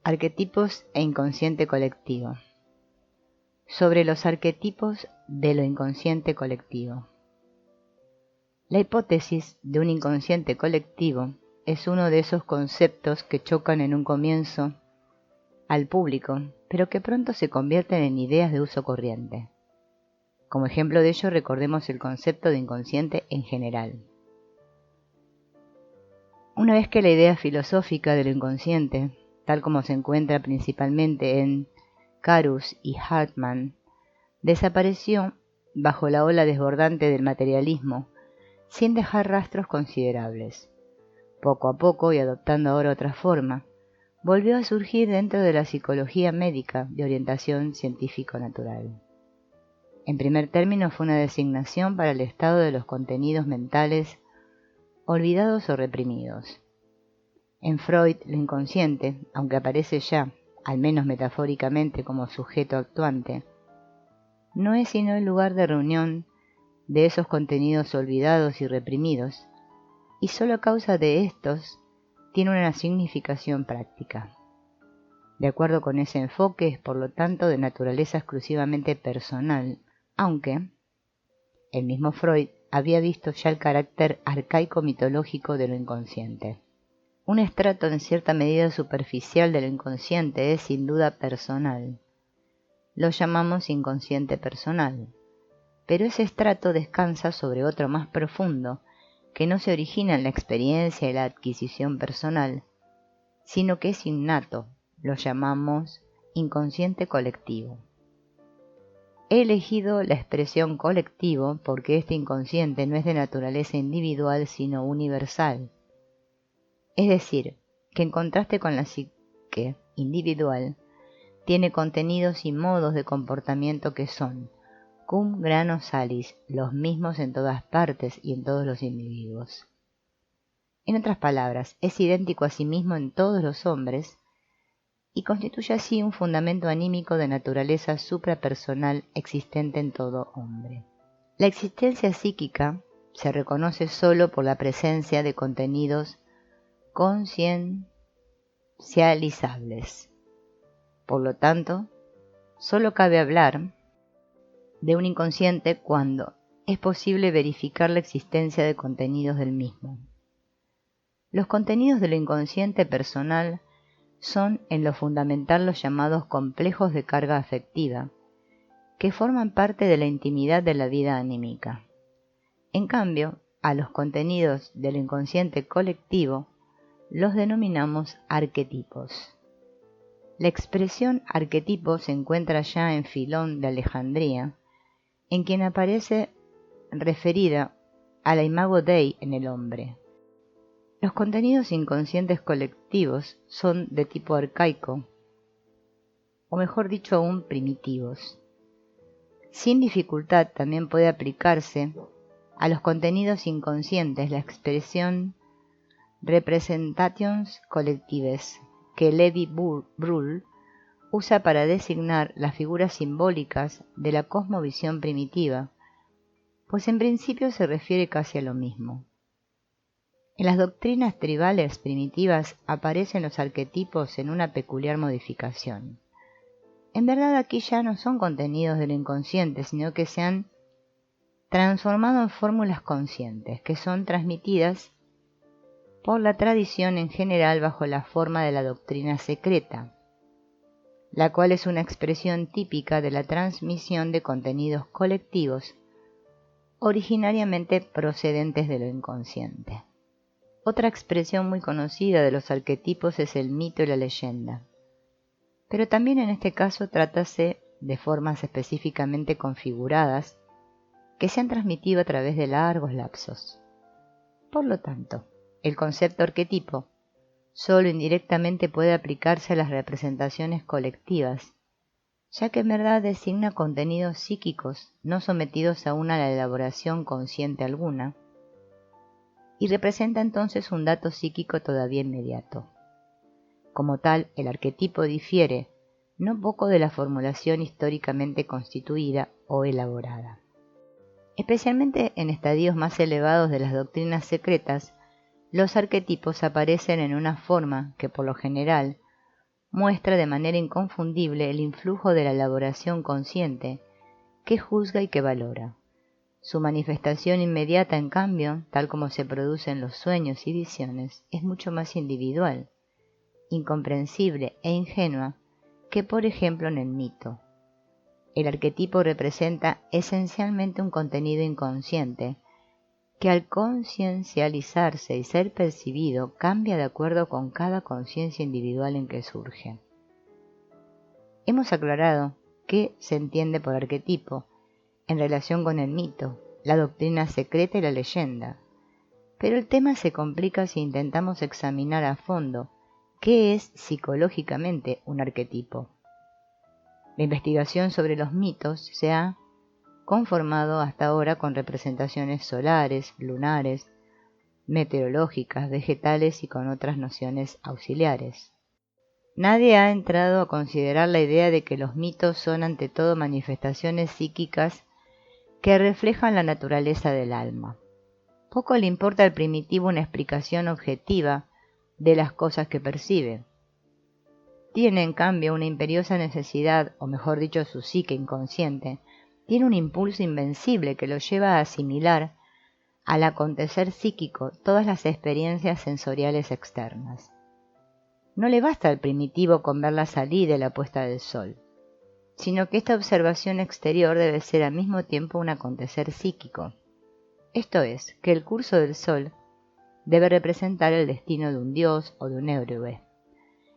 Arquetipos e inconsciente colectivo. Sobre los arquetipos de lo inconsciente colectivo. La hipótesis de un inconsciente colectivo es uno de esos conceptos que chocan en un comienzo al público, pero que pronto se convierten en ideas de uso corriente. Como ejemplo de ello, recordemos el concepto de inconsciente en general. Una vez que la idea filosófica de lo inconsciente, tal como se encuentra principalmente en Carus y Hartmann, desapareció bajo la ola desbordante del materialismo, sin dejar rastros considerables. Poco a poco, y adoptando ahora otra forma, volvió a surgir dentro de la psicología médica de orientación científico-natural. En primer término, fue una designación para el estado de los contenidos mentales olvidados o reprimidos. En Freud, lo inconsciente, aunque aparece ya, al menos metafóricamente, como sujeto actuante, no es sino el lugar de reunión de esos contenidos olvidados y reprimidos, y solo a causa de estos tiene una significación práctica. De acuerdo con ese enfoque, es por lo tanto de naturaleza exclusivamente personal, aunque el mismo Freud había visto ya el carácter arcaico mitológico de lo inconsciente. Un estrato en cierta medida superficial de lo inconsciente es sin duda personal. Lo llamamos inconsciente personal, pero ese estrato descansa sobre otro más profundo, que no se origina en la experiencia y la adquisición personal, sino que es innato. Lo llamamos inconsciente colectivo. He elegido la expresión colectivo porque este inconsciente no es de naturaleza individual sino universal. Es decir, que en contraste con la psique individual, tiene contenidos y modos de comportamiento que son, cum grano salis, los mismos en todas partes y en todos los individuos. En otras palabras, es idéntico a sí mismo en todos los hombres y constituye así un fundamento anímico de naturaleza suprapersonal existente en todo hombre. La existencia psíquica se reconoce sólo por la presencia de contenidos conciencializables. Por lo tanto, sólo cabe hablar de un inconsciente cuando es posible verificar la existencia de contenidos del mismo. Los contenidos de lo inconsciente personal son en lo fundamental los llamados complejos de carga afectiva, que forman parte de la intimidad de la vida anímica. En cambio, a los contenidos del inconsciente colectivo los denominamos arquetipos. La expresión arquetipo se encuentra ya en Filón de Alejandría, en quien aparece referida a la imago Dei en el hombre. Los contenidos inconscientes colectivos son de tipo arcaico, o mejor dicho aún primitivos. Sin dificultad también puede aplicarse a los contenidos inconscientes la expresión representations collectives, que Lévi-Bruhl usa para designar las figuras simbólicas de la cosmovisión primitiva, pues en principio se refiere casi a lo mismo. En las doctrinas tribales primitivas aparecen los arquetipos en una peculiar modificación. En verdad aquí ya no son contenidos del inconsciente, sino que se han transformado en fórmulas conscientes, que son transmitidas por la tradición en general bajo la forma de la doctrina secreta, la cual es una expresión típica de la transmisión de contenidos colectivos originariamente procedentes de lo inconsciente. Otra expresión muy conocida de los arquetipos es el mito y la leyenda, pero también en este caso trátase de formas específicamente configuradas que se han transmitido a través de largos lapsos. Por lo tanto, el concepto arquetipo solo indirectamente puede aplicarse a las representaciones colectivas, ya que en verdad designa contenidos psíquicos no sometidos aún a la elaboración consciente alguna, y representa entonces un dato psíquico todavía inmediato. Como tal, el arquetipo difiere no poco de la formulación históricamente constituida o elaborada. Especialmente en estadios más elevados de las doctrinas secretas, los arquetipos aparecen en una forma que por lo general muestra de manera inconfundible el influjo de la elaboración consciente, que juzga y que valora. Su manifestación inmediata, en cambio, tal como se produce en los sueños y visiones, es mucho más individual, incomprensible e ingenua que, por ejemplo, en el mito. El arquetipo representa esencialmente un contenido inconsciente, que al conciencializarse y ser percibido cambia de acuerdo con cada conciencia individual en que surge. Hemos aclarado qué se entiende por arquetipo en relación con el mito, la doctrina secreta y la leyenda, pero el tema se complica si intentamos examinar a fondo qué es psicológicamente un arquetipo. La investigación sobre los mitos se ha conformado hasta ahora con representaciones solares, lunares, meteorológicas, vegetales y con otras nociones auxiliares. Nadie ha entrado a considerar la idea de que los mitos son ante todo manifestaciones psíquicas que reflejan la naturaleza del alma. Poco le importa al primitivo una explicación objetiva de las cosas que percibe. Tiene, en cambio, una imperiosa necesidad, o mejor dicho, su psique inconsciente, tiene un impulso invencible que lo lleva a asimilar al acontecer psíquico todas las experiencias sensoriales externas. No le basta al primitivo con ver la salida y la puesta del sol, sino que esta observación exterior debe ser al mismo tiempo un acontecer psíquico. Esto es, que el curso del sol debe representar el destino de un dios o de un héroe,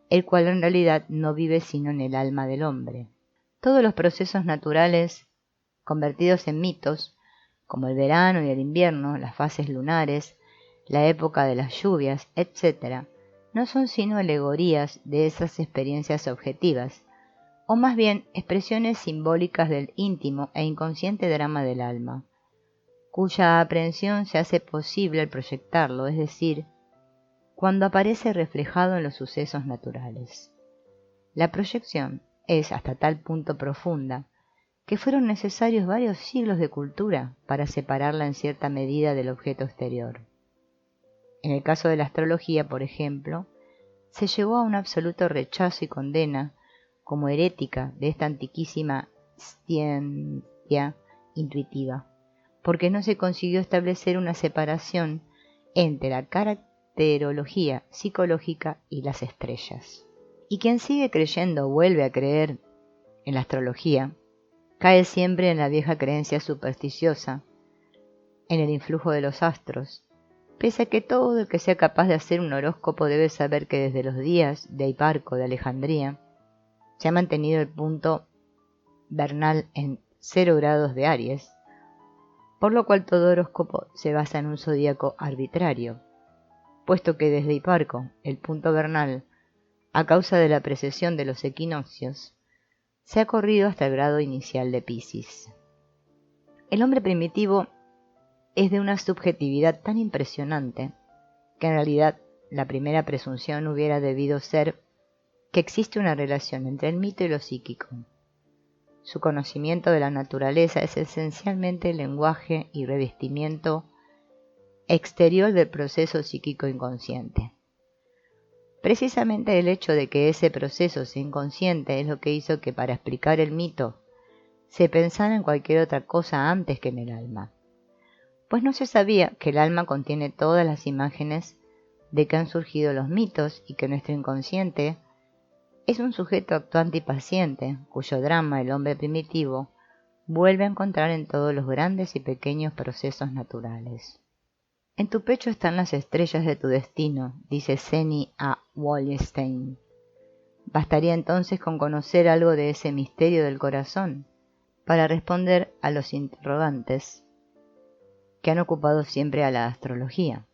el cual en realidad no vive sino en el alma del hombre. Todos los procesos naturales convertidos en mitos, como el verano y el invierno, las fases lunares, la época de las lluvias, etc., no son sino alegorías de esas experiencias objetivas, o más bien expresiones simbólicas del íntimo e inconsciente drama del alma, cuya aprehensión se hace posible al proyectarlo, es decir, cuando aparece reflejado en los sucesos naturales. La proyección es hasta tal punto profunda que fueron necesarios varios siglos de cultura para separarla en cierta medida del objeto exterior. En el caso de la astrología, por ejemplo, se llegó a un absoluto rechazo y condena como herética de esta antiquísima ciencia intuitiva, porque no se consiguió establecer una separación entre la caracterología psicológica y las estrellas. Y quien sigue creyendo o vuelve a creer en la astrología, cae siempre en la vieja creencia supersticiosa, en el influjo de los astros, pese a que todo el que sea capaz de hacer un horóscopo debe saber que desde los días de Hiparco de Alejandría se ha mantenido el punto vernal en 0 grados de Aries, por lo cual todo horóscopo se basa en un zodíaco arbitrario, puesto que desde Hiparco el punto vernal, a causa de la precesión de los equinoccios, se ha corrido hasta el grado inicial de Piscis. El hombre primitivo es de una subjetividad tan impresionante que en realidad la primera presunción hubiera debido ser que existe una relación entre el mito y lo psíquico. Su conocimiento de la naturaleza es esencialmente el lenguaje y revestimiento exterior del proceso psíquico inconsciente. Precisamente el hecho de que ese proceso sea inconsciente es lo que hizo que para explicar el mito se pensara en cualquier otra cosa antes que en el alma, pues no se sabía que el alma contiene todas las imágenes de que han surgido los mitos y que nuestro inconsciente es un sujeto actuante y paciente, cuyo drama el hombre primitivo vuelve a encontrar en todos los grandes y pequeños procesos naturales. En tu pecho están las estrellas de tu destino, dice Zeni a Wallenstein. Bastaría entonces con conocer algo de ese misterio del corazón para responder a los interrogantes que han ocupado siempre a la astrología.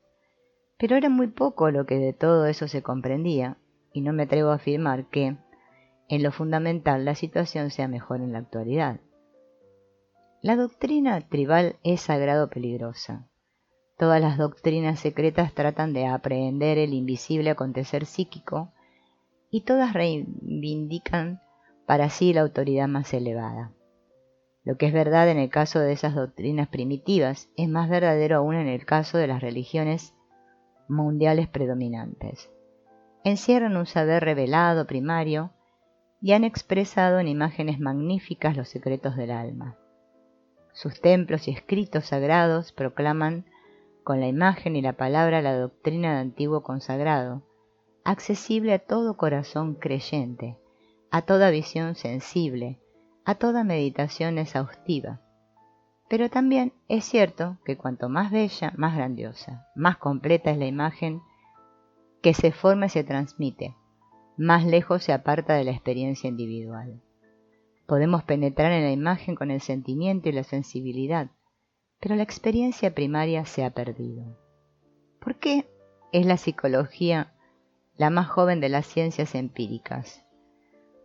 Pero era muy poco lo que de todo eso se comprendía, y no me atrevo a afirmar que, en lo fundamental, la situación sea mejor en la actualidad. La doctrina tribal es sagrado peligrosa. Todas las doctrinas secretas tratan de aprehender el invisible acontecer psíquico y todas reivindican para sí la autoridad más elevada. Lo que es verdad en el caso de esas doctrinas primitivas es más verdadero aún en el caso de las religiones mundiales predominantes. encierran un saber revelado primario y han expresado en imágenes magníficas los secretos del alma. Sus templos y escritos sagrados proclaman con la imagen y la palabra la doctrina del antiguo consagrado, accesible a todo corazón creyente, a toda visión sensible, a toda meditación exhaustiva. Pero también es cierto que cuanto más bella, más grandiosa, más completa es la imagen que se forma y se transmite, más lejos se aparta de la experiencia individual. Podemos penetrar en la imagen con el sentimiento y la sensibilidad, pero la experiencia primaria se ha perdido. ¿Por qué es la psicología la más joven de las ciencias empíricas?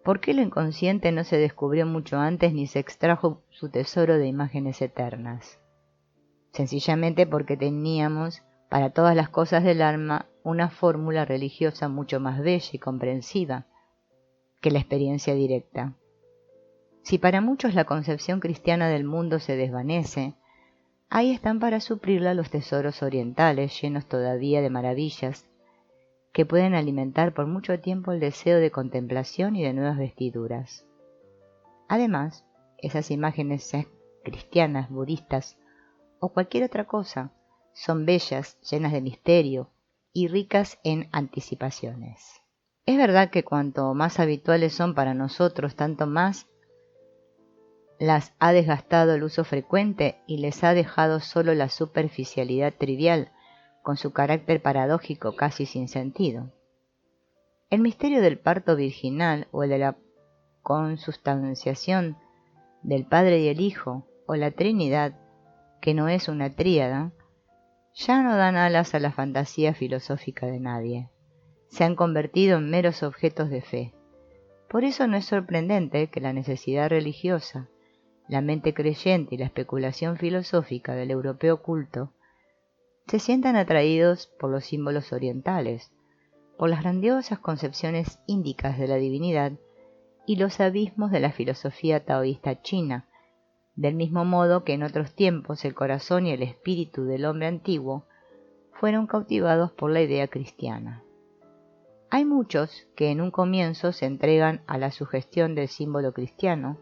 ¿Por qué lo inconsciente no se descubrió mucho antes ni se extrajo su tesoro de imágenes eternas? Sencillamente porque teníamos, para todas las cosas del alma, una fórmula religiosa mucho más bella y comprensiva que la experiencia directa. Si para muchos la concepción cristiana del mundo se desvanece, ahí están para suplirla los tesoros orientales llenos todavía de maravillas que pueden alimentar por mucho tiempo el deseo de contemplación y de nuevas vestiduras. Además, esas imágenes cristianas, budistas o cualquier otra cosa son bellas, llenas de misterio y ricas en anticipaciones. Es verdad que cuanto más habituales son para nosotros, tanto más las ha desgastado el uso frecuente y les ha dejado solo la superficialidad trivial con su carácter paradójico casi sin sentido. El misterio del parto virginal o el de la consubstanciación del Padre y el Hijo o la Trinidad, que no es una tríada, ya no dan alas a la fantasía filosófica de nadie. Se han convertido en meros objetos de fe. Por eso no es sorprendente que la necesidad religiosa, la mente creyente y la especulación filosófica del europeo culto se sientan atraídos por los símbolos orientales, por las grandiosas concepciones índicas de la divinidad y los abismos de la filosofía taoísta china, del mismo modo que en otros tiempos el corazón y el espíritu del hombre antiguo fueron cautivados por la idea cristiana. Hay muchos que en un comienzo se entregan a la sugestión del símbolo cristiano,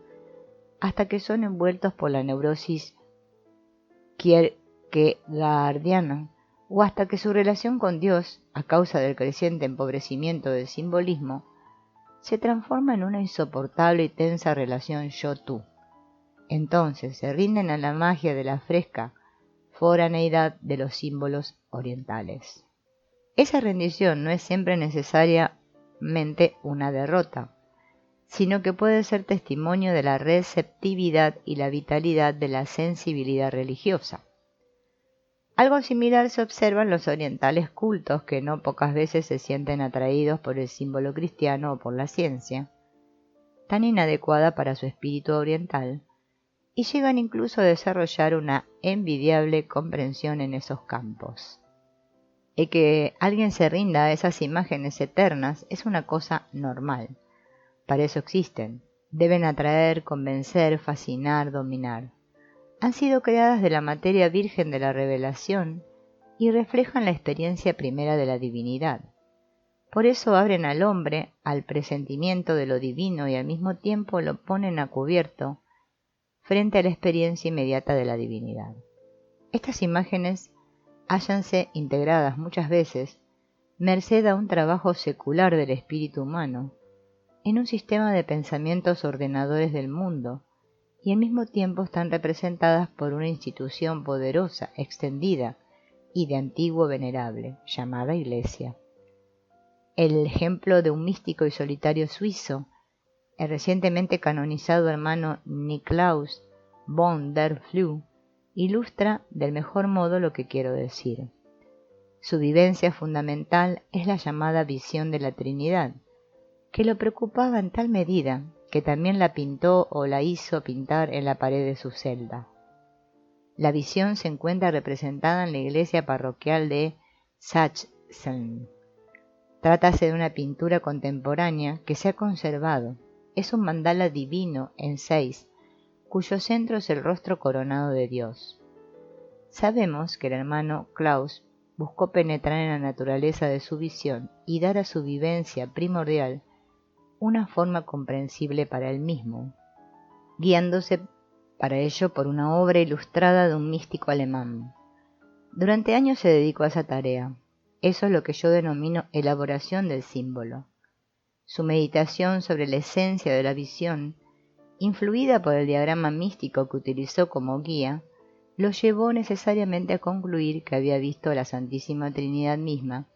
hasta que son envueltos por la neurosis kierkegaardiana, o hasta que su relación con Dios, a causa del creciente empobrecimiento del simbolismo, se transforma en una insoportable y tensa relación yo-tú. Entonces se rinden a la magia de la fresca foraneidad de los símbolos orientales. Esa rendición no es siempre necesariamente una derrota, sino que puede ser testimonio de la receptividad y la vitalidad de la sensibilidad religiosa. Algo similar se observa en los orientales cultos, que no pocas veces se sienten atraídos por el símbolo cristiano o por la ciencia, tan inadecuada para su espíritu oriental, y llegan incluso a desarrollar una envidiable comprensión en esos campos. El que alguien se rinda a esas imágenes eternas es una cosa normal. Para eso existen. Deben atraer, convencer, fascinar, dominar. Han sido creadas de la materia virgen de la revelación y reflejan la experiencia primera de la divinidad. Por eso abren al hombre al presentimiento de lo divino y al mismo tiempo lo ponen a cubierto frente a la experiencia inmediata de la divinidad. Estas imágenes hállanse integradas muchas veces, merced a un trabajo secular del espíritu humano, en un sistema de pensamientos ordenadores del mundo, y al mismo tiempo están representadas por una institución poderosa, extendida y de antiguo venerable, llamada Iglesia. El ejemplo de un místico y solitario suizo, el recientemente canonizado hermano Niklaus von der Flue, ilustra del mejor modo lo que quiero decir. Su vivencia fundamental es la llamada visión de la Trinidad, que lo preocupaba en tal medida que también la pintó o la hizo pintar en la pared de su celda. La visión se encuentra representada en la iglesia parroquial de Sachsen. Trátase de una pintura contemporánea que se ha conservado. Es un mandala divino en 6, cuyo centro es el rostro coronado de Dios. Sabemos que el hermano Klaus buscó penetrar en la naturaleza de su visión y dar a su vivencia primordial una forma comprensible para él mismo, guiándose para ello por una obra ilustrada de un místico alemán. Durante años se dedicó a esa tarea. Eso es lo que yo denomino elaboración del símbolo. Su meditación sobre la esencia de la visión, influida por el diagrama místico que utilizó como guía, lo llevó necesariamente a concluir que había visto a la Santísima Trinidad misma,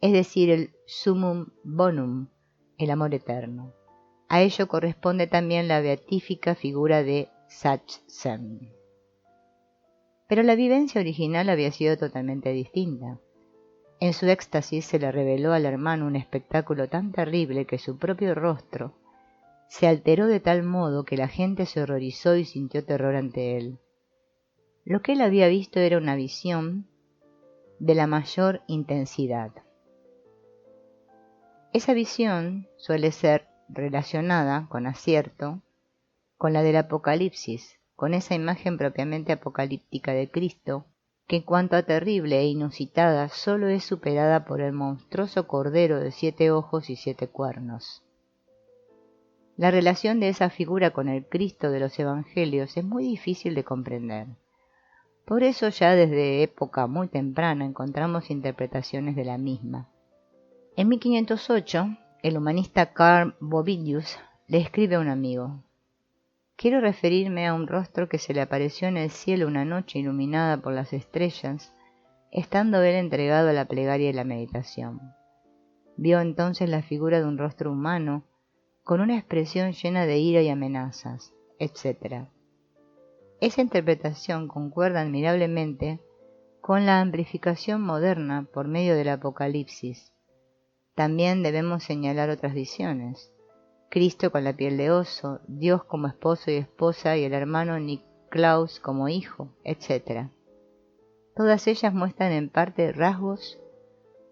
es decir, el summum bonum, el amor eterno. A ello corresponde también la beatífica figura de Sachsen. Pero la vivencia original había sido totalmente distinta. En su éxtasis se le reveló al hermano un espectáculo tan terrible que su propio rostro se alteró de tal modo que la gente se horrorizó y sintió terror ante él. Lo que él había visto era una visión de la mayor intensidad. Esa visión suele ser relacionada con acierto con la del Apocalipsis, con esa imagen propiamente apocalíptica de Cristo, que en cuanto a terrible e inusitada solo es superada por el monstruoso cordero de 7 ojos y 7 cuernos. La relación de esa figura con el Cristo de los Evangelios es muy difícil de comprender. Por eso ya desde época muy temprana encontramos interpretaciones de la misma. En 1508, el humanista Carl Bovidius le escribe a un amigo: «Quiero referirme a un rostro que se le apareció en el cielo una noche iluminada por las estrellas, estando él entregado a la plegaria y la meditación. Vio entonces la figura de un rostro humano, con una expresión llena de ira y amenazas, etc. Esa interpretación concuerda admirablemente con la amplificación moderna por medio del Apocalipsis. También debemos señalar otras visiones: Cristo con la piel de oso, Dios como esposo y esposa y el hermano Niklaus como hijo, etc. Todas ellas muestran en parte rasgos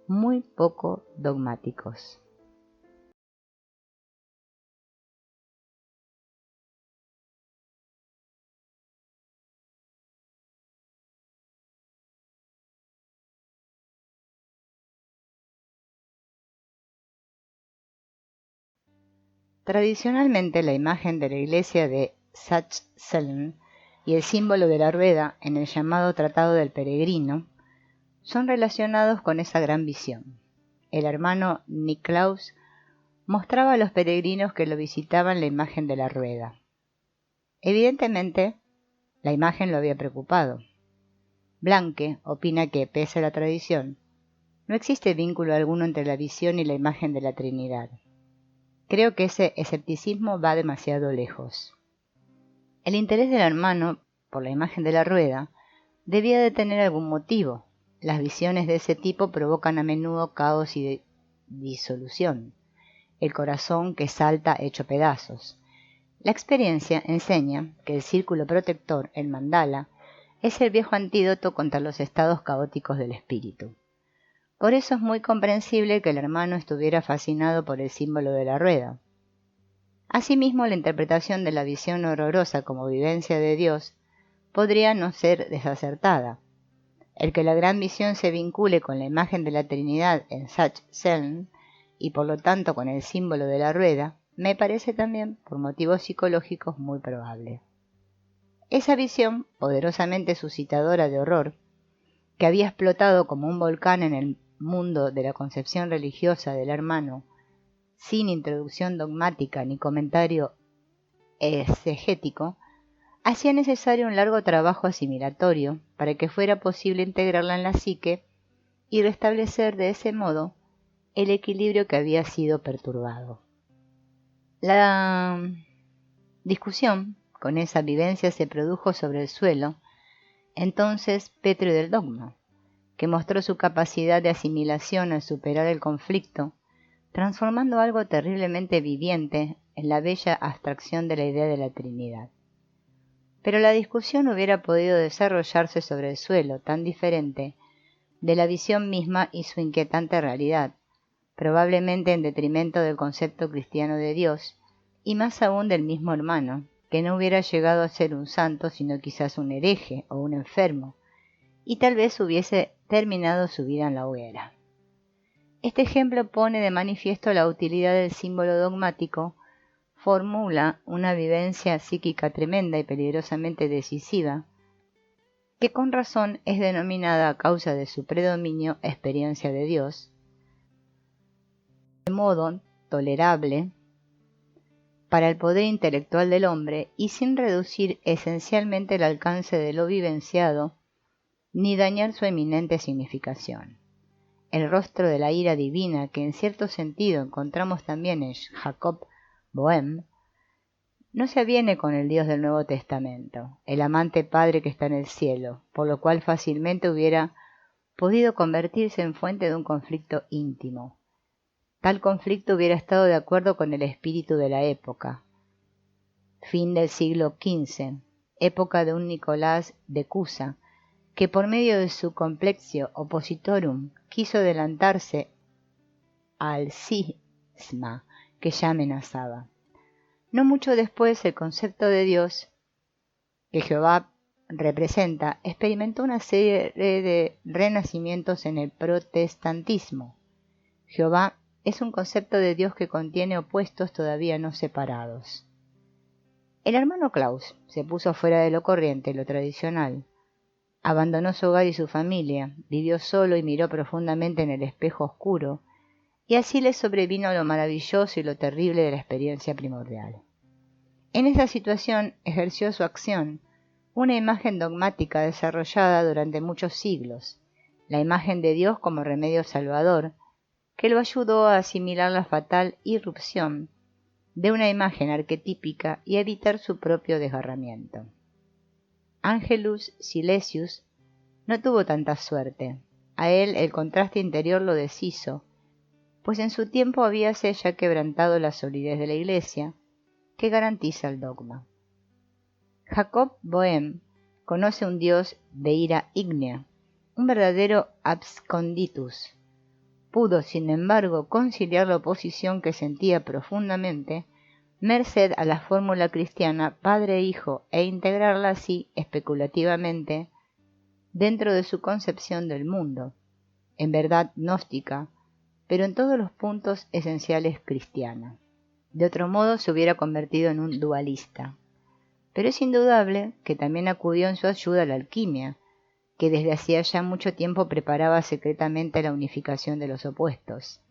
muy poco dogmáticos». Tradicionalmente, la imagen de la iglesia de Sachsen y el símbolo de la rueda en el llamado Tratado del Peregrino son relacionados con esa gran visión. El hermano Niklaus mostraba a los peregrinos que lo visitaban la imagen de la rueda. Evidentemente, la imagen lo había preocupado. Blanque opina que, pese a la tradición, no existe vínculo alguno entre la visión y la imagen de la Trinidad. Creo que ese escepticismo va demasiado lejos. El interés del hermano por la imagen de la rueda debía de tener algún motivo. Las visiones de ese tipo provocan a menudo caos y disolución, el corazón que salta hecho pedazos. La experiencia enseña que el círculo protector, el mandala, es el viejo antídoto contra los estados caóticos del espíritu. Por eso es muy comprensible que el hermano estuviera fascinado por el símbolo de la rueda. Asimismo, la interpretación de la visión horrorosa como vivencia de Dios podría no ser desacertada. El que la gran visión se vincule con la imagen de la Trinidad en Sachsen y por lo tanto con el símbolo de la rueda, me parece también, por motivos psicológicos, muy probable. Esa visión, poderosamente suscitadora de horror, que había explotado como un volcán en el mundo de la concepción religiosa del hermano, sin introducción dogmática ni comentario exegético, hacía necesario un largo trabajo asimilatorio para que fuera posible integrarla en la psique y restablecer de ese modo el equilibrio que había sido perturbado. La discusión con esa vivencia se produjo sobre el suelo, entonces pétreo del dogma, que mostró su capacidad de asimilación al superar el conflicto, transformando algo terriblemente viviente en la bella abstracción de la idea de la Trinidad. Pero la discusión hubiera podido desarrollarse sobre el suelo, tan diferente de la visión misma y su inquietante realidad, probablemente en detrimento del concepto cristiano de Dios, y más aún del mismo hermano, que no hubiera llegado a ser un santo, sino quizás un hereje o un enfermo, y tal vez hubiese terminado su vida en la hoguera. Este ejemplo pone de manifiesto la utilidad del símbolo dogmático, formula una vivencia psíquica tremenda y peligrosamente decisiva, que con razón es denominada a causa de su predominio experiencia de Dios, de modo tolerable para el poder intelectual del hombre y sin reducir esencialmente el alcance de lo vivenciado ni dañar su eminente significación. El rostro de la ira divina que en cierto sentido encontramos también en Jacob Boehme no se aviene con el Dios del Nuevo Testamento, el amante Padre que está en el cielo, por lo cual fácilmente hubiera podido convertirse en fuente de un conflicto íntimo. Tal conflicto hubiera estado de acuerdo con el espíritu de la época. Fin del siglo XV, época de un Nicolás de Cusa, que por medio de su Complexio Oppositorum quiso adelantarse al cisma que ya amenazaba. No mucho después, el concepto de Dios que Jehová representa experimentó una serie de renacimientos en el protestantismo. Jehová es un concepto de Dios que contiene opuestos todavía no separados. El hermano Klaus se puso fuera de lo corriente, lo tradicional. Abandonó su hogar y su familia, vivió solo y miró profundamente en el espejo oscuro, y así le sobrevino lo maravilloso y lo terrible de la experiencia primordial. En esa situación ejerció su acción una imagen dogmática desarrollada durante muchos siglos, la imagen de Dios como remedio salvador, que lo ayudó a asimilar la fatal irrupción de una imagen arquetípica y evitar su propio desgarramiento. Angelus Silesius no tuvo tanta suerte. A él el contraste interior lo deshizo, pues en su tiempo habíase ya quebrantado la solidez de la Iglesia, que garantiza el dogma. Jacob Boehme conoce un Dios de ira ígnea, un verdadero absconditus. Pudo, sin embargo, conciliar la oposición que sentía profundamente, merced a la fórmula cristiana Padre-Hijo, e integrarla así especulativamente dentro de su concepción del mundo, en verdad gnóstica, pero en todos los puntos esenciales cristiana. De otro modo se hubiera convertido en un dualista. Pero es indudable que también acudió en su ayuda la alquimia, que desde hacía ya mucho tiempo preparaba secretamente la unificación de los opuestos.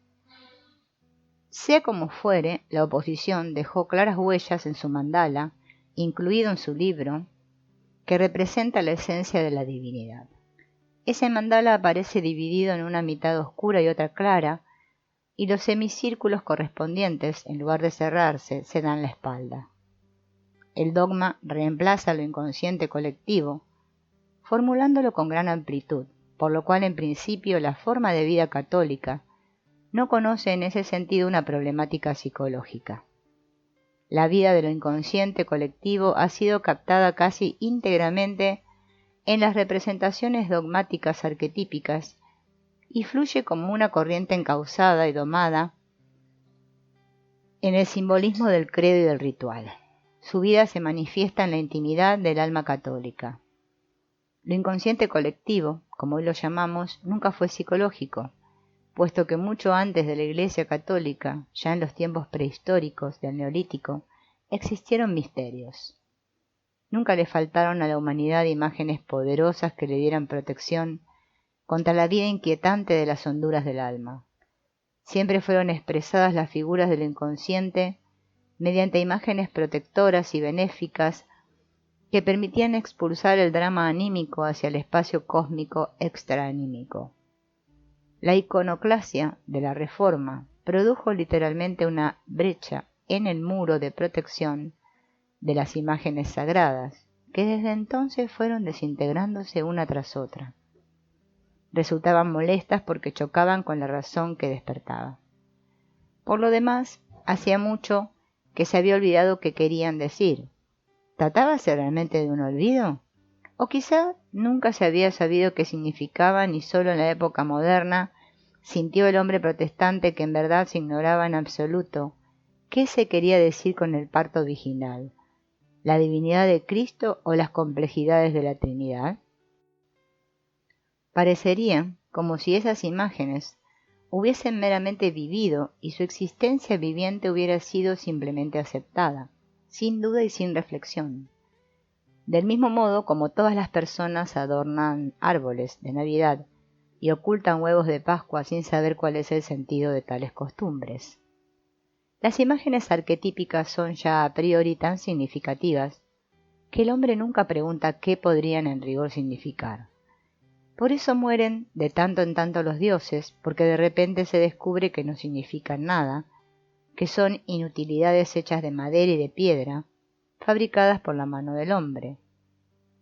Sea como fuere, la oposición dejó claras huellas en su mandala, incluido en su libro, que representa la esencia de la divinidad. Ese mandala aparece dividido en una mitad oscura y otra clara, y los semicírculos correspondientes, en lugar de cerrarse, se dan la espalda. El dogma reemplaza lo inconsciente colectivo, formulándolo con gran amplitud, por lo cual en principio la forma de vida católica no conoce en ese sentido una problemática psicológica. La vida de lo inconsciente colectivo ha sido captada casi íntegramente en las representaciones dogmáticas arquetípicas y fluye como una corriente encauzada y domada en el simbolismo del credo y del ritual. Su vida se manifiesta en la intimidad del alma católica. Lo inconsciente colectivo, como hoy lo llamamos, nunca fue psicológico, puesto que mucho antes de la Iglesia católica, ya en los tiempos prehistóricos del Neolítico, existieron misterios. Nunca le faltaron a la humanidad imágenes poderosas que le dieran protección contra la vida inquietante de las honduras del alma. Siempre fueron expresadas las figuras del inconsciente mediante imágenes protectoras y benéficas que permitían expulsar el drama anímico hacia el espacio cósmico extraanímico. La iconoclasia de la Reforma produjo literalmente una brecha en el muro de protección de las imágenes sagradas, que desde entonces fueron desintegrándose una tras otra. Resultaban molestas porque chocaban con la razón que despertaba. Por lo demás, hacía mucho que se había olvidado qué querían decir. ¿Tratábase realmente de un olvido? O quizá nunca se había sabido qué significaban y solo en la época moderna sintió el hombre protestante que en verdad se ignoraba en absoluto qué se quería decir con el parto virginal, la divinidad de Cristo o las complejidades de la Trinidad. Parecería como si esas imágenes hubiesen meramente vivido y su existencia viviente hubiera sido simplemente aceptada, sin duda y sin reflexión. Del mismo modo como todas las personas adornan árboles de Navidad y ocultan huevos de Pascua sin saber cuál es el sentido de tales costumbres. Las imágenes arquetípicas son ya a priori tan significativas que el hombre nunca pregunta qué podrían en rigor significar. Por eso mueren de tanto en tanto los dioses, porque de repente se descubre que no significan nada, que son inutilidades hechas de madera y de piedra, fabricadas por la mano del hombre.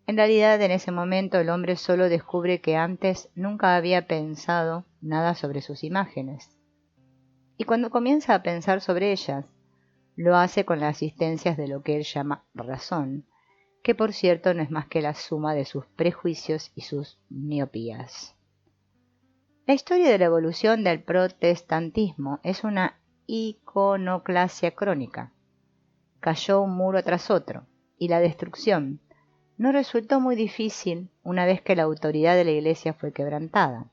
En realidad, en ese momento el hombre solo descubre que antes nunca había pensado nada sobre sus imágenes. Y cuando comienza a pensar sobre ellas, lo hace con la asistencia de lo que él llama razón, que por cierto no es más que la suma de sus prejuicios y sus miopías. La historia de la evolución del protestantismo es una iconoclasia crónica. Cayó un muro tras otro, y la destrucción no resultó muy difícil una vez que la autoridad de la Iglesia fue quebrantada.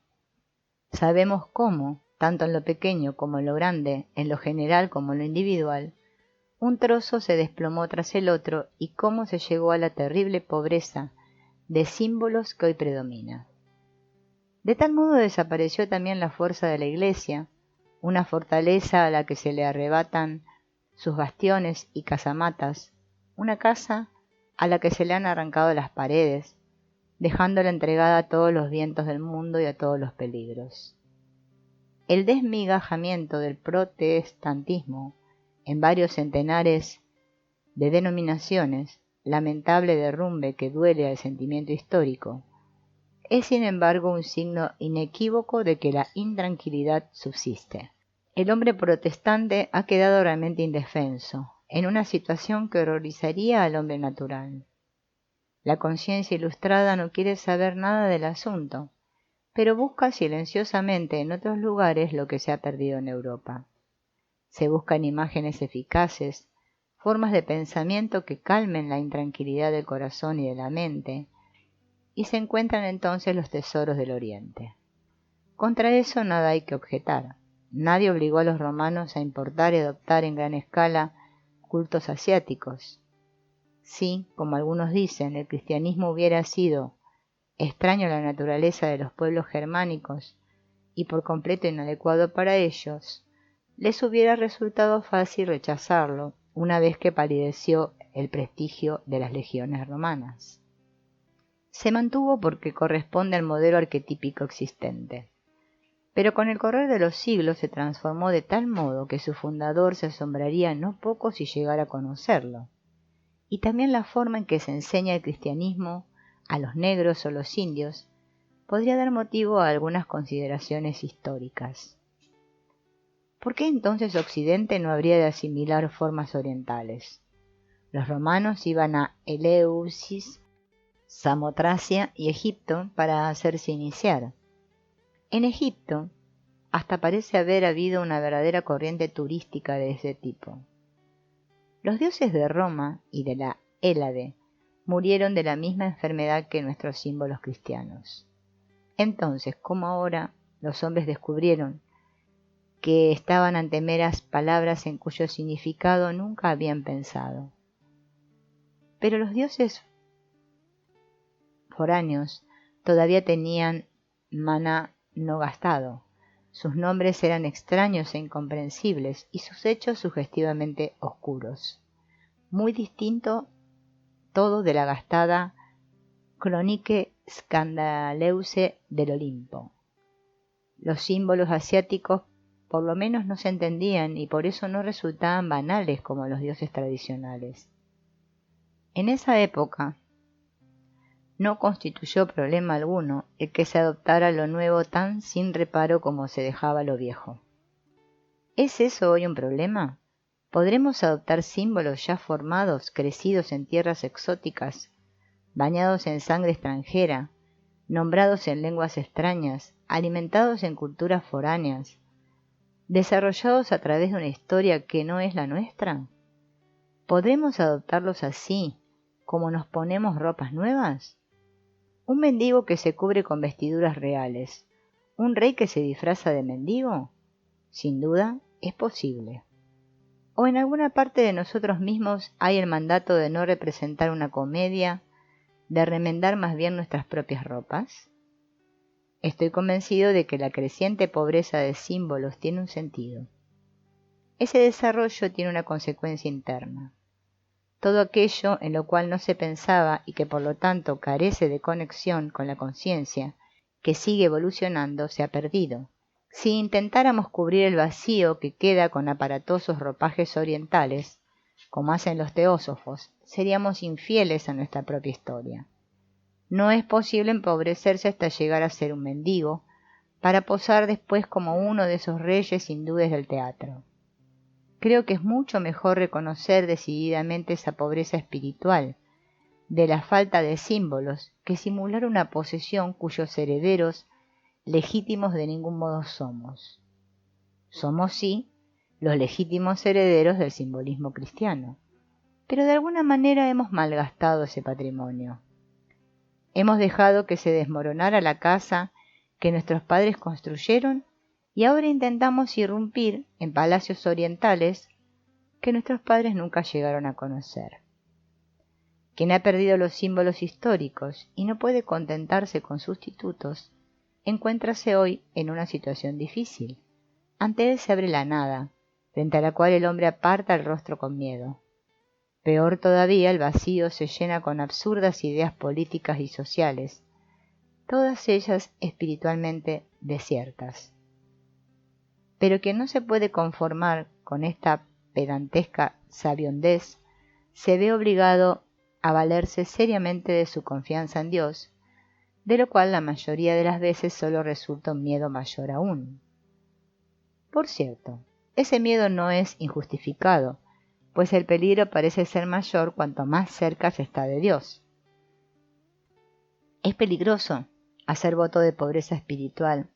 Sabemos cómo, tanto en lo pequeño como en lo grande, en lo general como en lo individual, un trozo se desplomó tras el otro y cómo se llegó a la terrible pobreza de símbolos que hoy predomina. De tal modo desapareció también la fuerza de la Iglesia, una fortaleza a la que se le arrebatan sus bastiones y casamatas, una casa a la que se le han arrancado las paredes, dejándola entregada a todos los vientos del mundo y a todos los peligros. El desmigajamiento del protestantismo en varios centenares de denominaciones, lamentable derrumbe que duele al sentimiento histórico, es sin embargo un signo inequívoco de que la intranquilidad subsiste. El hombre protestante ha quedado realmente indefenso, en una situación que horrorizaría al hombre natural. La conciencia ilustrada no quiere saber nada del asunto, pero busca silenciosamente en otros lugares lo que se ha perdido en Europa. Se buscan imágenes eficaces, formas de pensamiento que calmen la intranquilidad del corazón y de la mente, y se encuentran entonces los tesoros del Oriente. Contra eso nada hay que objetar. Nadie obligó a los romanos a importar y adoptar en gran escala cultos asiáticos. Si, como algunos dicen, el cristianismo hubiera sido extraño a la naturaleza de los pueblos germánicos y por completo inadecuado para ellos, les hubiera resultado fácil rechazarlo una vez que palideció el prestigio de las legiones romanas. Se mantuvo porque corresponde al modelo arquetípico existente, pero con el correr de los siglos se transformó de tal modo que su fundador se asombraría no poco si llegara a conocerlo, y también la forma en que se enseña el cristianismo a los negros o los indios podría dar motivo a algunas consideraciones históricas. ¿Por qué entonces Occidente no habría de asimilar formas orientales? Los romanos iban a Eleusis, Samotracia y Egipto para hacerse iniciar. En Egipto hasta parece haber habido una verdadera corriente turística de ese tipo. Los dioses de Roma y de la Hélade murieron de la misma enfermedad que nuestros símbolos cristianos. Entonces, ¿cómo ahora los hombres descubrieron que estaban ante meras palabras en cuyo significado nunca habían pensado? Pero los dioses foráneos todavía tenían maná no gastado. Sus nombres eran extraños e incomprensibles y sus hechos sugestivamente oscuros. Muy distinto todo de la gastada Chronique Scandaleuse del Olimpo. Los símbolos asiáticos por lo menos no se entendían y por eso no resultaban banales como los dioses tradicionales. En esa época no constituyó problema alguno el que se adoptara lo nuevo tan sin reparo como se dejaba lo viejo. ¿Es eso hoy un problema? ¿Podremos adoptar símbolos ya formados, crecidos en tierras exóticas, bañados en sangre extranjera, nombrados en lenguas extrañas, alimentados en culturas foráneas, desarrollados a través de una historia que no es la nuestra? ¿Podremos adoptarlos así, como nos ponemos ropas nuevas? Un mendigo que se cubre con vestiduras reales. ¿Un rey que se disfraza de mendigo? Sin duda, es posible. ¿O en alguna parte de nosotros mismos hay el mandato de no representar una comedia, de remendar más bien nuestras propias ropas? Estoy convencido de que la creciente pobreza de símbolos tiene un sentido. Ese desarrollo tiene una consecuencia interna. Todo aquello en lo cual no se pensaba y que por lo tanto carece de conexión con la conciencia, que sigue evolucionando, se ha perdido. Si intentáramos cubrir el vacío que queda con aparatosos ropajes orientales, como hacen los teósofos, seríamos infieles a nuestra propia historia. No es posible empobrecerse hasta llegar a ser un mendigo, para posar después como uno de esos reyes hindúes del teatro. Creo que es mucho mejor reconocer decididamente esa pobreza espiritual, de la falta de símbolos, que simular una posesión cuyos herederos legítimos de ningún modo somos. Somos, sí, los legítimos herederos del simbolismo cristiano, pero de alguna manera hemos malgastado ese patrimonio. Hemos dejado que se desmoronara la casa que nuestros padres construyeron y ahora intentamos irrumpir en palacios orientales que nuestros padres nunca llegaron a conocer. Quien ha perdido los símbolos históricos y no puede contentarse con sustitutos, encuéntrase hoy en una situación difícil. Ante él se abre la nada, frente a la cual el hombre aparta el rostro con miedo. Peor todavía, el vacío se llena con absurdas ideas políticas y sociales, todas ellas espiritualmente desiertas. Pero quien no se puede conformar con esta pedantesca sabiondez, se ve obligado a valerse seriamente de su confianza en Dios, de lo cual la mayoría de las veces solo resulta un miedo mayor aún. Por cierto, ese miedo no es injustificado, pues el peligro parece ser mayor cuanto más cerca se está de Dios. Es peligroso hacer voto de pobreza espiritual,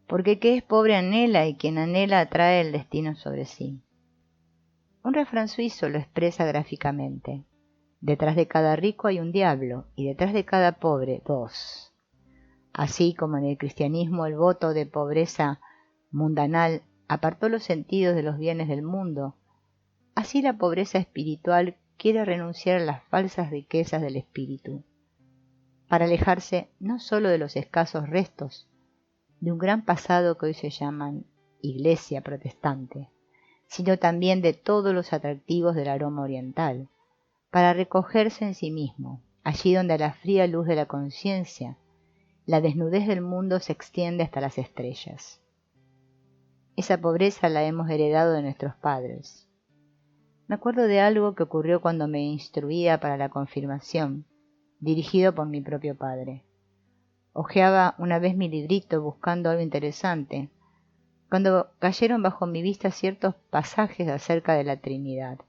porque que es pobre anhela y quien anhela atrae el destino sobre sí. Un refrán suizo lo expresa gráficamente. Detrás de cada rico hay un diablo y detrás de cada pobre dos. Así como en el cristianismo el voto de pobreza mundanal apartó los sentidos de los bienes del mundo, así la pobreza espiritual quiere renunciar a las falsas riquezas del espíritu, para alejarse no sólo de los escasos restos de un gran pasado que hoy se llaman Iglesia protestante, sino también de todos los atractivos del aroma oriental, para recogerse en sí mismo, allí donde a la fría luz de la conciencia, la desnudez del mundo se extiende hasta las estrellas. Esa pobreza la hemos heredado de nuestros padres. Me acuerdo de algo que ocurrió cuando me instruía para la confirmación, dirigido por mi propio padre. Hojeaba una vez mi librito buscando algo interesante, cuando cayeron bajo mi vista ciertos pasajes acerca de la Trinidad.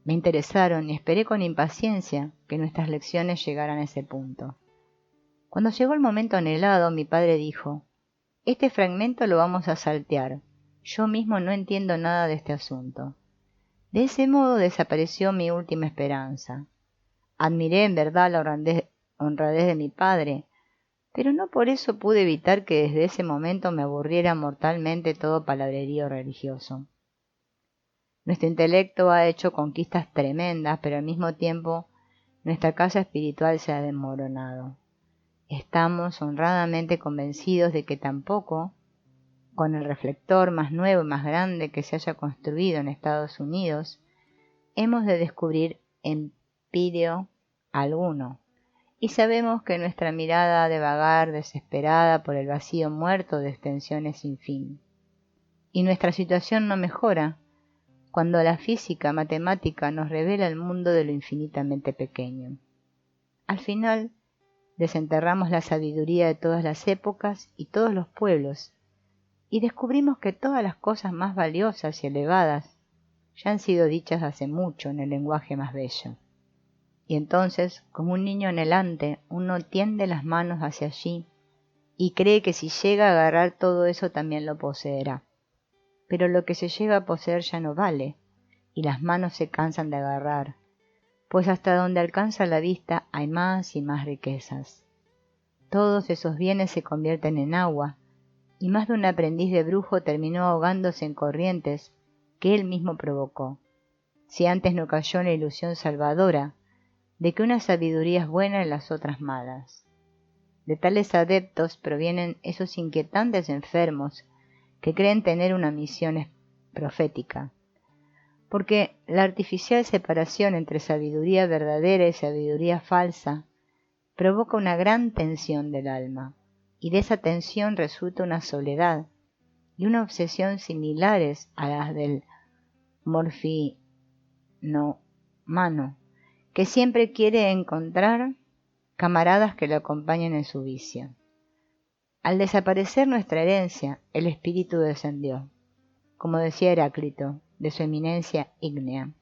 Me interesaron y esperé con impaciencia que nuestras lecciones llegaran a ese punto. Cuando llegó el momento anhelado, mi padre dijo: «Este fragmento lo vamos a saltear. Yo mismo no entiendo nada de este asunto». De ese modo desapareció mi última esperanza. Admiré en verdad la honradez de mi padre, pero no por eso pude evitar que desde ese momento me aburriera mortalmente todo palabrerío religioso. Nuestro intelecto ha hecho conquistas tremendas, pero al mismo tiempo nuestra casa espiritual se ha desmoronado. Estamos honradamente convencidos de que tampoco, con el reflector más nuevo y más grande que se haya construido en Estados Unidos, hemos de descubrir empirio alguno. Y sabemos que nuestra mirada ha de vagar desesperada por el vacío muerto de extensiones sin fin. Y nuestra situación no mejora cuando la física matemática nos revela el mundo de lo infinitamente pequeño. Al final, desenterramos la sabiduría de todas las épocas y todos los pueblos, y descubrimos que todas las cosas más valiosas y elevadas ya han sido dichas hace mucho en el lenguaje más bello. Y entonces, como un niño anhelante, uno tiende las manos hacia allí y cree que si llega a agarrar todo eso también lo poseerá. Pero lo que se llega a poseer ya no vale, y las manos se cansan de agarrar, pues hasta donde alcanza la vista hay más y más riquezas. Todos esos bienes se convierten en agua, y más de un aprendiz de brujo terminó ahogándose en corrientes que él mismo provocó, si antes no cayó en la ilusión salvadora de que una sabiduría es buena y las otras malas. De tales adeptos provienen esos inquietantes enfermos que creen tener una misión profética, porque la artificial separación entre sabiduría verdadera y sabiduría falsa provoca una gran tensión del alma, y de esa tensión resulta una soledad y una obsesión similares a las del morfinomano, que siempre quiere encontrar camaradas que lo acompañen en su vicio. Al desaparecer nuestra herencia, el espíritu descendió, como decía Heráclito, de su eminencia ígnea.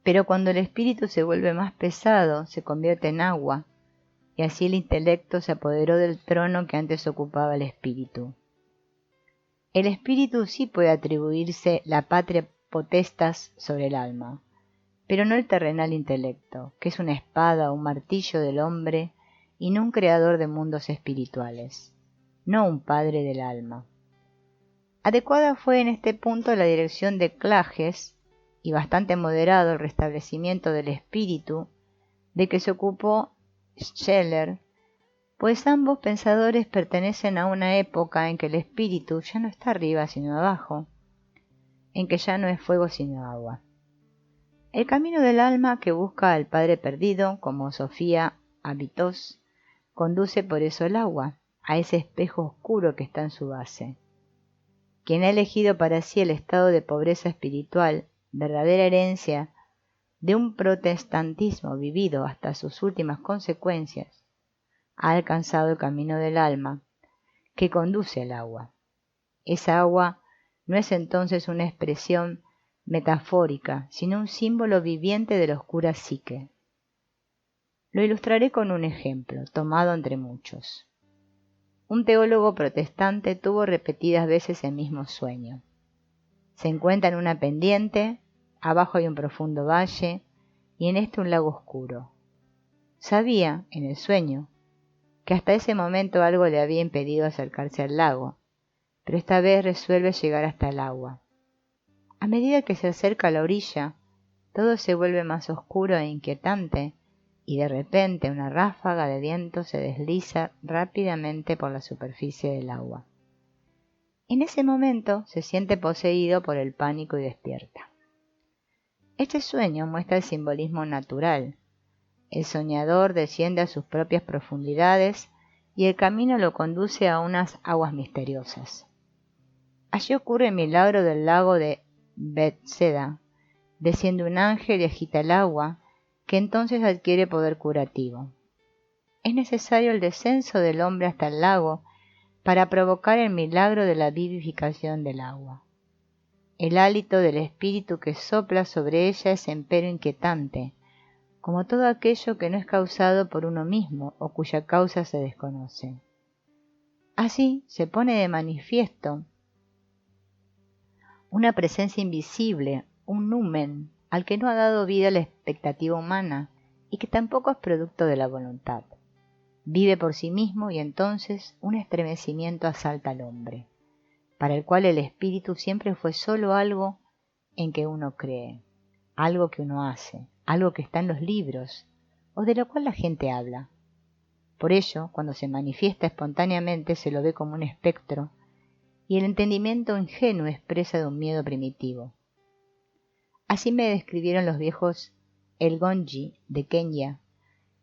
Pero cuando el espíritu se vuelve más pesado, se convierte en agua, y así el intelecto se apoderó del trono que antes ocupaba el espíritu. El espíritu sí puede atribuirse la patria potestas sobre el alma, pero no el terrenal intelecto, que es una espada o un martillo del hombre y no un creador de mundos espirituales, no un padre del alma. Adecuada fue en este punto la dirección de Klages y bastante moderado el restablecimiento del espíritu de que se ocupó Scheler, pues ambos pensadores pertenecen a una época en que el espíritu ya no está arriba sino abajo, en que ya no es fuego sino agua. El camino del alma que busca al Padre perdido, como Sofía Habitos, conduce por eso el agua, a ese espejo oscuro que está en su base. Quien ha elegido para sí el estado de pobreza espiritual, verdadera herencia de un protestantismo vivido hasta sus últimas consecuencias, ha alcanzado el camino del alma, que conduce al agua. Esa agua no es entonces una expresión metafórica, sino un símbolo viviente de la oscura psique. Lo ilustraré con un ejemplo, tomado entre muchos. Un teólogo protestante tuvo repetidas veces el mismo sueño. Se encuentra en una pendiente, abajo hay un profundo valle, y en este un lago oscuro. Sabía, en el sueño, que hasta ese momento algo le había impedido acercarse al lago, pero esta vez resuelve llegar hasta el agua. A medida que se acerca a la orilla, todo se vuelve más oscuro e inquietante, y de repente una ráfaga de viento se desliza rápidamente por la superficie del agua. En ese momento se siente poseído por el pánico y despierta. Este sueño muestra el simbolismo natural. El soñador desciende a sus propias profundidades y el camino lo conduce a unas aguas misteriosas. Allí ocurre el milagro del lago de Bethesda. Desciende un ángel y agita el agua, que entonces adquiere poder curativo. Es necesario el descenso del hombre hasta el lago para provocar el milagro de la vivificación del agua. El hálito del espíritu que sopla sobre ella es empero inquietante, como todo aquello que no es causado por uno mismo o cuya causa se desconoce. Así se pone de manifiesto una presencia invisible, un numen, al que no ha dado vida la expectativa humana y que tampoco es producto de la voluntad. Vive por sí mismo y entonces un estremecimiento asalta al hombre, para el cual el espíritu siempre fue solo algo en que uno cree, algo que uno hace, algo que está en los libros o de lo cual la gente habla. Por ello, cuando se manifiesta espontáneamente se lo ve como un espectro y el entendimiento ingenuo expresa de un miedo primitivo. Así me describieron los viejos el Gonji de Kenia,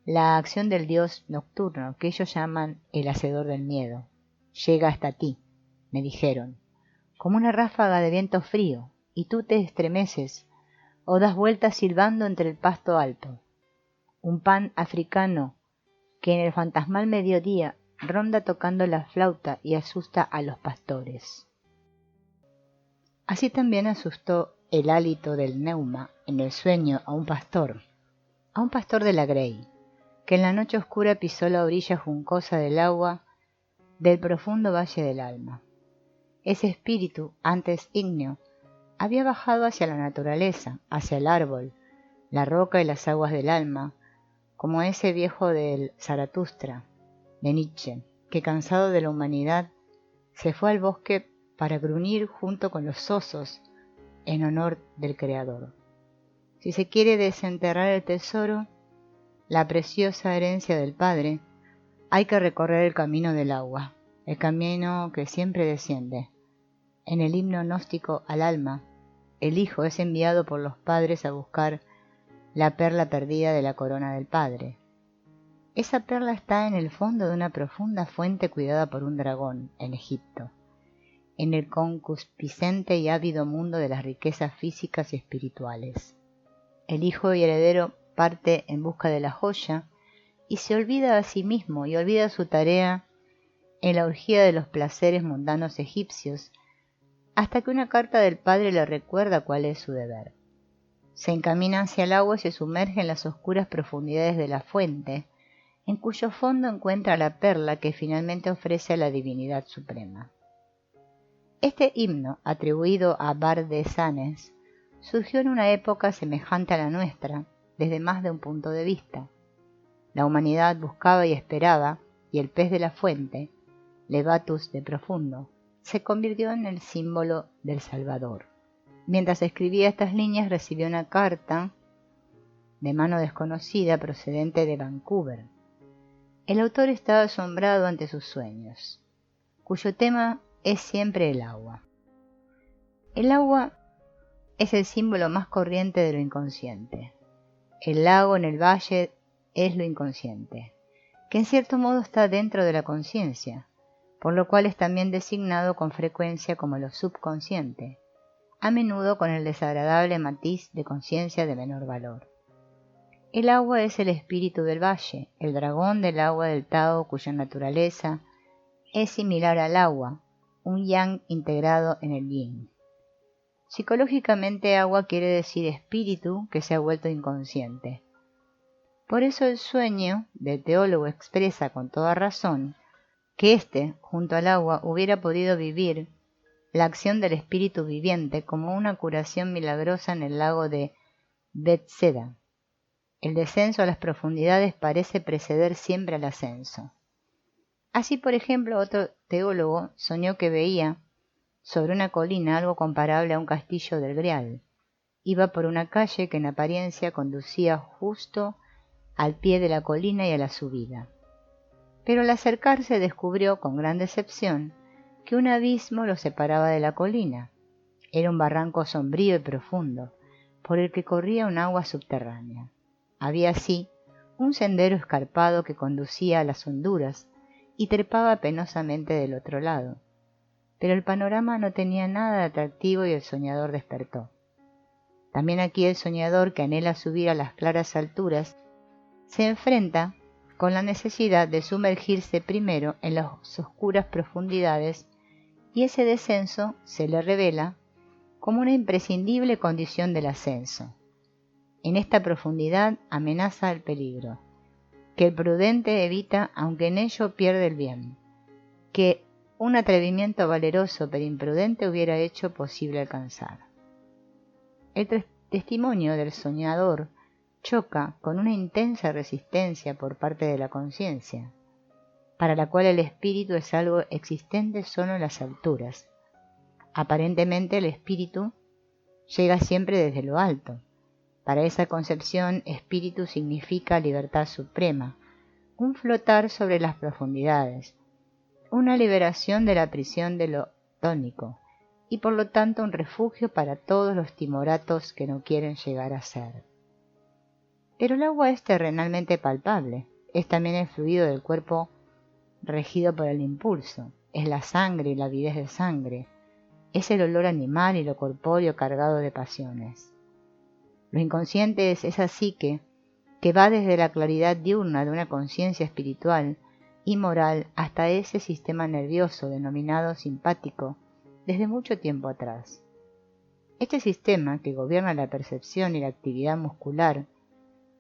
la acción del dios nocturno que ellos llaman el hacedor del miedo. Llega hasta ti, me dijeron, como una ráfaga de viento frío, y tú te estremeces o das vueltas silbando entre el pasto alto. Un pan africano que en el fantasmal mediodía ronda tocando la flauta y asusta a los pastores. Así también asustó el hálito del Neuma en el sueño a un pastor de la Grey, que en la noche oscura pisó la orilla juncosa del agua del profundo valle del alma. Ese espíritu, antes ígneo, había bajado hacia la naturaleza, hacia el árbol, la roca y las aguas del alma, como ese viejo del Zaratustra, de Nietzsche, que cansado de la humanidad se fue al bosque para gruñir junto con los osos en honor del Creador. Si se quiere desenterrar el tesoro, la preciosa herencia del Padre, hay que recorrer el camino del agua, el camino que siempre desciende. En el himno gnóstico al alma, el Hijo es enviado por los padres a buscar la perla perdida de la corona del Padre. Esa perla está en el fondo de una profunda fuente cuidada por un dragón en Egipto, en el concupiscente y ávido mundo de las riquezas físicas y espirituales. El hijo y heredero parte en busca de la joya y se olvida a sí mismo y olvida su tarea en la orgía de los placeres mundanos egipcios, hasta que una carta del padre le recuerda cuál es su deber. Se encamina hacia el agua y se sumerge en las oscuras profundidades de la fuente, en cuyo fondo encuentra la perla que finalmente ofrece a la divinidad suprema. Este himno, atribuido a Bardesanes, surgió en una época semejante a la nuestra, desde más de un punto de vista. La humanidad buscaba y esperaba, y el pez de la fuente, Levatus de profundo, se convirtió en el símbolo del Salvador. Mientras escribía estas líneas recibió una carta de mano desconocida procedente de Vancouver. El autor estaba asombrado ante sus sueños, cuyo tema es siempre el agua. El agua es el símbolo más corriente de lo inconsciente. El lago en el valle es lo inconsciente, que en cierto modo está dentro de la conciencia, por lo cual es también designado con frecuencia como lo subconsciente, a menudo con el desagradable matiz de conciencia de menor valor. El agua es el espíritu del valle, el dragón del agua del Tao, cuya naturaleza es similar al agua, un yang integrado en el yin. Psicológicamente, agua quiere decir espíritu que se ha vuelto inconsciente. Por eso el sueño del teólogo expresa con toda razón que éste, junto al agua, hubiera podido vivir la acción del espíritu viviente como una curación milagrosa en el lago de Bethesda. El descenso a las profundidades parece preceder siempre al ascenso. Así, por ejemplo, otro teólogo soñó que veía sobre una colina algo comparable a un castillo del Grial. Iba por una calle que en apariencia conducía justo al pie de la colina y a la subida. Pero al acercarse descubrió con gran decepción que un abismo lo separaba de la colina. Era un barranco sombrío y profundo, por el que corría un agua subterránea. Había así un sendero escarpado que conducía a las honduras y trepaba penosamente del otro lado. Pero el panorama no tenía nada de atractivo y el soñador despertó. También aquí el soñador, que anhela subir a las claras alturas, se enfrenta con la necesidad de sumergirse primero en las oscuras profundidades, y ese descenso se le revela como una imprescindible condición del ascenso. En esta profundidad amenaza el peligro, que el prudente evita aunque en ello pierde el bien, que un atrevimiento valeroso pero imprudente hubiera hecho posible alcanzar. El testimonio del soñador choca con una intensa resistencia por parte de la conciencia, para la cual el espíritu es algo existente solo en las alturas. Aparentemente el espíritu llega siempre desde lo alto. Para esa concepción, espíritu significa libertad suprema, un flotar sobre las profundidades, una liberación de la prisión de lo tónico, y por lo tanto un refugio para todos los timoratos que no quieren llegar a ser. Pero el agua es terrenalmente palpable, es también el fluido del cuerpo regido por el impulso, es la sangre y la avidez de sangre, es el olor animal y lo corpóreo cargado de pasiones. Lo inconsciente es esa psique que va desde la claridad diurna de una conciencia espiritual y moral hasta ese sistema nervioso denominado simpático desde mucho tiempo atrás. Este sistema, que gobierna la percepción y la actividad muscular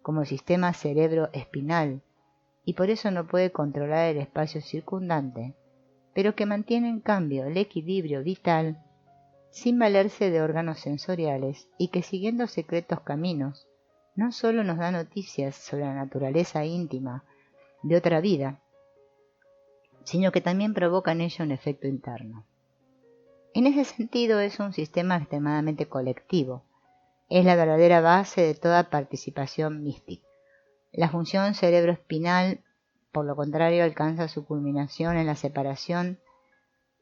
como sistema cerebro-espinal, y por eso no puede controlar el espacio circundante, pero que mantiene en cambio el equilibrio vital sin valerse de órganos sensoriales, y que siguiendo secretos caminos no solo nos da noticias sobre la naturaleza íntima de otra vida, sino que también provoca en ella un efecto interno. En ese sentido es un sistema extremadamente colectivo, es la verdadera base de toda participación mística. La función cerebroespinal, por lo contrario, alcanza su culminación en la separación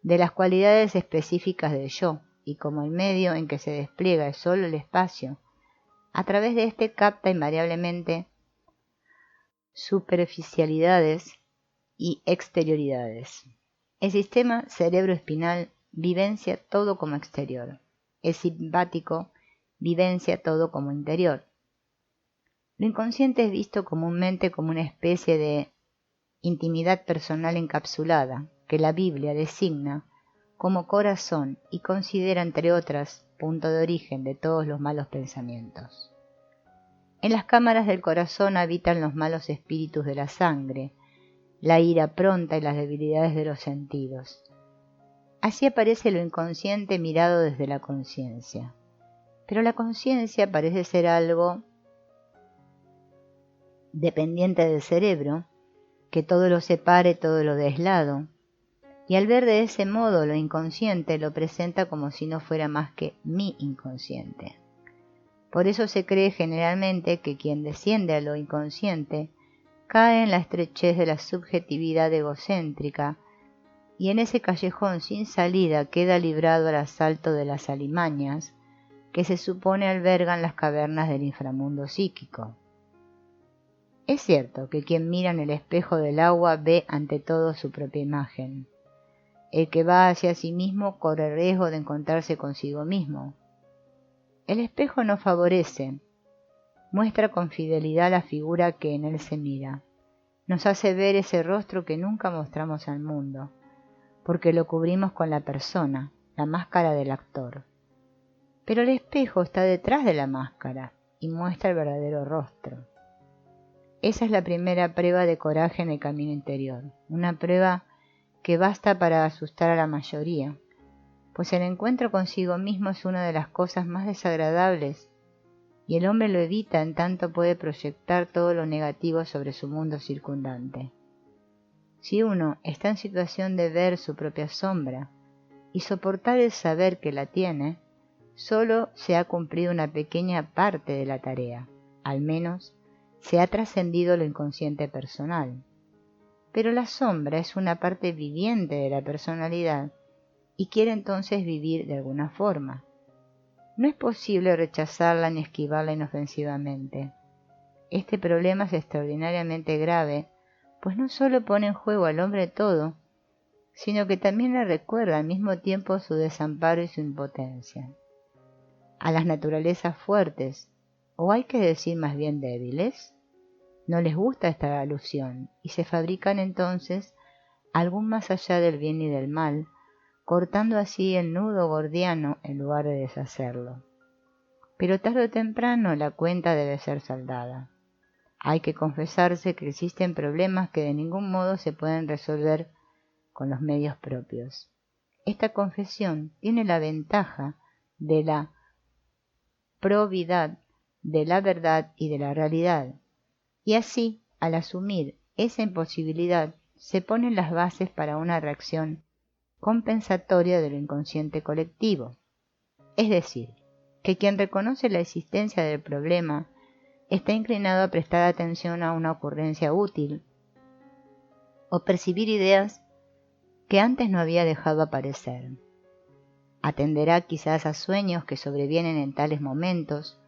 de las cualidades específicas del yo, y como el medio en que se despliega es solo el espacio, a través de este capta invariablemente superficialidades y exterioridades. El sistema cerebroespinal vivencia todo como exterior. El simpático vivencia todo como interior. Lo inconsciente es visto comúnmente como una especie de intimidad personal encapsulada, que la Biblia designa como corazón y considera, entre otras, punto de origen de todos los malos pensamientos. En las cámaras del corazón habitan los malos espíritus de la sangre, la ira pronta y las debilidades de los sentidos. Así aparece lo inconsciente mirado desde la conciencia. Pero la conciencia parece ser algo dependiente del cerebro, que todo lo separe, todo lo dé aislado, y al ver de ese modo lo inconsciente lo presenta como si no fuera más que mi inconsciente. Por eso se cree generalmente que quien desciende a lo inconsciente cae en la estrechez de la subjetividad egocéntrica y en ese callejón sin salida queda librado al asalto de las alimañas que se supone albergan las cavernas del inframundo psíquico. Es cierto que quien mira en el espejo del agua ve ante todo su propia imagen. El que va hacia sí mismo corre riesgo de encontrarse consigo mismo. El espejo no favorece, muestra con fidelidad la figura que en él se mira. Nos hace ver ese rostro que nunca mostramos al mundo, porque lo cubrimos con la persona, la máscara del actor. Pero el espejo está detrás de la máscara y muestra el verdadero rostro. Esa es la primera prueba de coraje en el camino interior, una prueba que basta para asustar a la mayoría, pues el encuentro consigo mismo es una de las cosas más desagradables y el hombre lo evita en tanto puede proyectar todo lo negativo sobre su mundo circundante. Si uno está en situación de ver su propia sombra y soportar el saber que la tiene, solo se ha cumplido una pequeña parte de la tarea, al menos se ha trascendido lo inconsciente personal. Pero la sombra es una parte viviente de la personalidad y quiere entonces vivir de alguna forma. No es posible rechazarla ni esquivarla inofensivamente. Este problema es extraordinariamente grave, pues no solo pone en juego al hombre todo, sino que también le recuerda al mismo tiempo su desamparo y su impotencia. A las naturalezas fuertes, o hay que decir más bien débiles, no les gusta esta alusión y se fabrican entonces algún más allá del bien y del mal, cortando así el nudo gordiano en lugar de deshacerlo. Pero tarde o temprano la cuenta debe ser saldada. Hay que confesarse que existen problemas que de ningún modo se pueden resolver con los medios propios. Esta confesión tiene la ventaja de la probidad de la verdad y de la realidad, y así, al asumir esa imposibilidad, se ponen las bases para una reacción compensatoria de lo inconsciente colectivo. Es decir, que quien reconoce la existencia del problema está inclinado a prestar atención a una ocurrencia útil o percibir ideas que antes no había dejado aparecer. Atenderá quizás a sueños que sobrevienen en tales momentos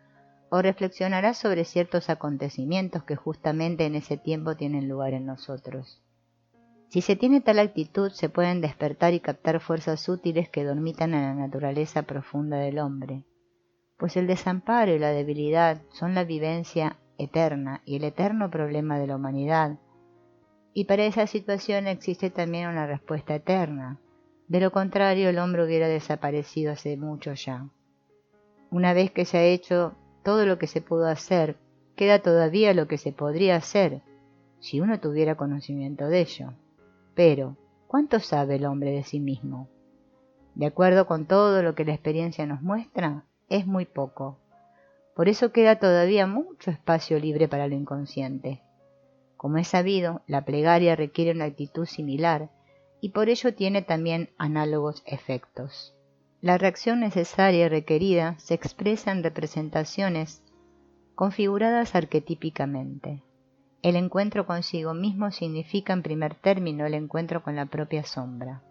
o reflexionará sobre ciertos acontecimientos que justamente en ese tiempo tienen lugar en nosotros. Si se tiene tal actitud, se pueden despertar y captar fuerzas útiles que dormitan en la naturaleza profunda del hombre, pues el desamparo y la debilidad son la vivencia eterna y el eterno problema de la humanidad, y para esa situación existe también una respuesta eterna. De lo contrario, el hombre hubiera desaparecido hace mucho ya. Una vez que se ha hecho todo lo que se pudo hacer, queda todavía lo que se podría hacer, si uno tuviera conocimiento de ello. Pero, ¿cuánto sabe el hombre de sí mismo? De acuerdo con todo lo que la experiencia nos muestra, es muy poco, Por eso queda todavía mucho espacio libre para lo inconsciente. Como es sabido, la plegaria requiere una actitud similar y por ello tiene también análogos efectos. La reacción necesaria y requerida se expresa en representaciones configuradas arquetípicamente. El encuentro consigo mismo significa en primer término el encuentro con la propia sombra.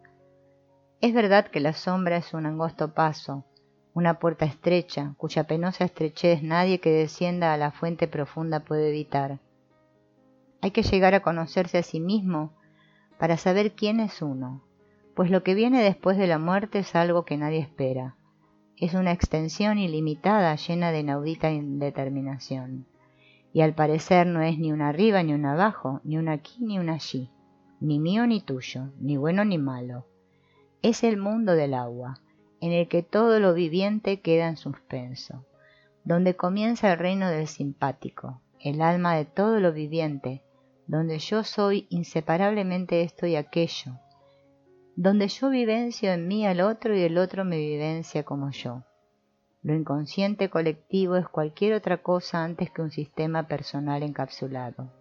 Es verdad que la sombra es un angosto paso, una puerta estrecha, cuya penosa estrechez nadie que descienda a la fuente profunda puede evitar. Hay que llegar a conocerse a sí mismo para saber quién es uno, pues lo que viene después de la muerte es algo que nadie espera. Es una extensión ilimitada llena de inaudita indeterminación. Y al parecer no es ni un arriba ni un abajo, ni un aquí ni un allí, ni mío ni tuyo, ni bueno ni malo. Es el mundo del agua, en el que todo lo viviente queda en suspenso, donde comienza el reino del simpático, el alma de todo lo viviente, donde yo soy inseparablemente esto y aquello, donde yo vivencio en mí al otro y el otro me vivencia como yo. Lo inconsciente colectivo es cualquier otra cosa antes que un sistema personal encapsulado.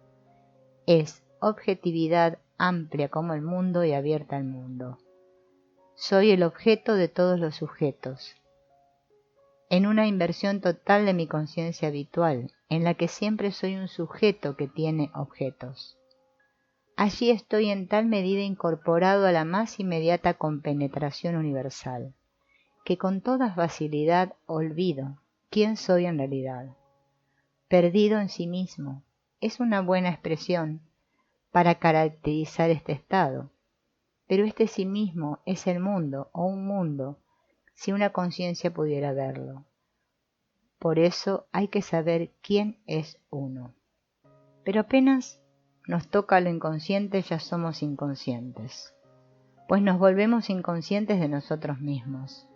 Es objetividad amplia como el mundo y abierta al mundo. Soy el objeto de todos los sujetos. En una inversión total de mi conciencia habitual, en la que siempre soy un sujeto que tiene objetos. Allí estoy en tal medida incorporado a la más inmediata compenetración universal, que con toda facilidad olvido quién soy en realidad. Perdido en sí mismo es una buena expresión para caracterizar este estado, pero este sí mismo es el mundo o un mundo si una conciencia pudiera verlo. Por eso hay que saber quién es uno. Pero apenas nos toca lo inconsciente ya somos inconscientes, pues nos volvemos inconscientes de nosotros mismos.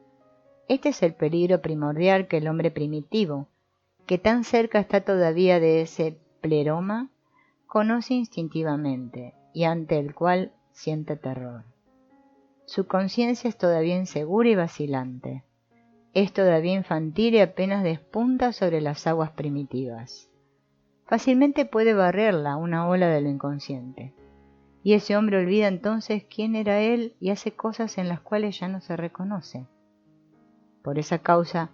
Este es el peligro primordial que el hombre primitivo, que tan cerca está todavía de ese pleroma, conoce instintivamente y ante el cual siente terror. Su conciencia es todavía insegura y vacilante. Es todavía infantil y apenas despunta sobre las aguas primitivas. Fácilmente puede barrerla una ola de lo inconsciente. Y ese hombre olvida entonces quién era él y hace cosas en las cuales ya no se reconoce. Por esa causa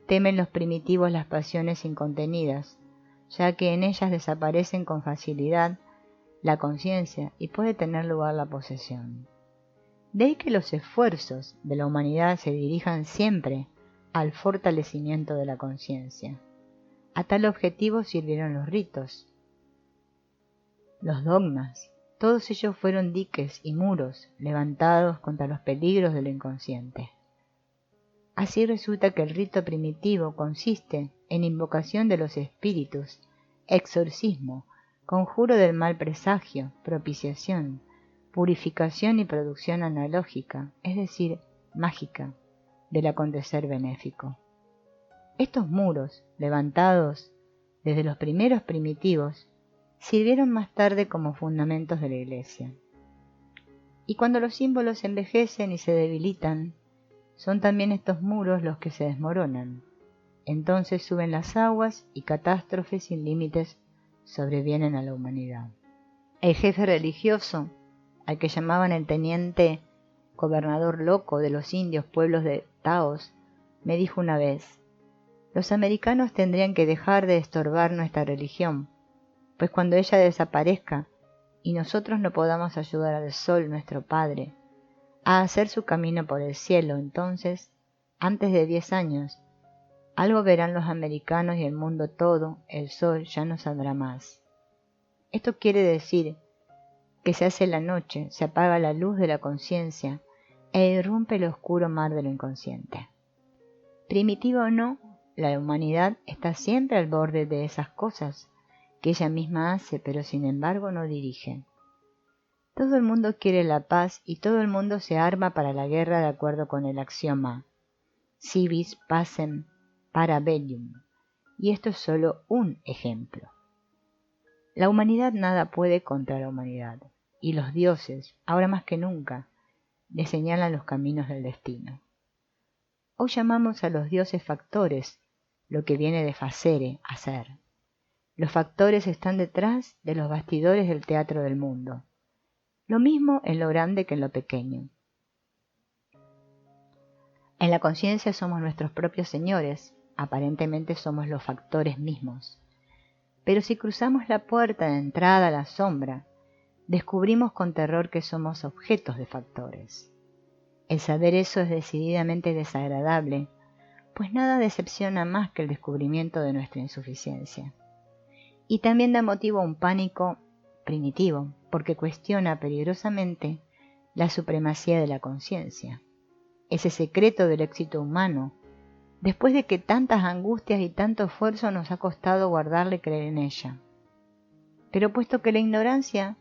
temen los primitivos las pasiones incontenidas, ya que en ellas desaparecen con facilidad la conciencia y puede tener lugar la posesión. De ahí que los esfuerzos de la humanidad se dirijan siempre al fortalecimiento de la conciencia. A tal objetivo sirvieron los ritos, los dogmas. Todos ellos fueron diques y muros levantados contra los peligros de lo inconsciente. Así resulta que el rito primitivo consiste en invocación de los espíritus, exorcismo, conjuro del mal presagio, propiciación, purificación y producción analógica, es decir, mágica, del acontecer benéfico. Estos muros, levantados desde los primeros primitivos, sirvieron más tarde como fundamentos de la Iglesia. Y cuando los símbolos envejecen y se debilitan, son también estos muros los que se desmoronan. Entonces suben las aguas y catástrofes sin límites sobrevienen a la humanidad. El jefe religioso, al que llamaban el teniente gobernador loco de los indios pueblos de Taos, me dijo una vez: los americanos tendrían que dejar de estorbar nuestra religión, pues cuando ella desaparezca y nosotros no podamos ayudar al sol, nuestro padre, a hacer su camino por el cielo, entonces, antes de 10 años, algo verán los americanos y el mundo todo, el sol ya no saldrá más. Esto quiere decir que se hace la noche, se apaga la luz de la conciencia e irrumpe el oscuro mar de lo inconsciente. Primitiva o no, la humanidad está siempre al borde de esas cosas que ella misma hace, pero sin embargo no dirige. Todo el mundo quiere la paz y todo el mundo se arma para la guerra de acuerdo con el axioma si vis pacem para bellum, y esto es solo un ejemplo. La humanidad nada puede contra la humanidad, y los dioses, ahora más que nunca, le señalan los caminos del destino. Hoy llamamos a los dioses factores, lo que viene de facere, hacer. Los factores están detrás de los bastidores del teatro del mundo. Lo mismo en lo grande que en lo pequeño. En la conciencia somos nuestros propios señores, aparentemente somos los factores mismos. Pero si cruzamos la puerta de entrada a la sombra, descubrimos con terror que somos objetos de factores. El saber eso es decididamente desagradable, pues nada decepciona más que el descubrimiento de nuestra insuficiencia. Y también da motivo a un pánico primitivo, porque cuestiona peligrosamente la supremacía de la conciencia, ese secreto del éxito humano, después de que tantas angustias y tanto esfuerzo nos ha costado guardarle y creer en ella. Pero puesto que la ignorancia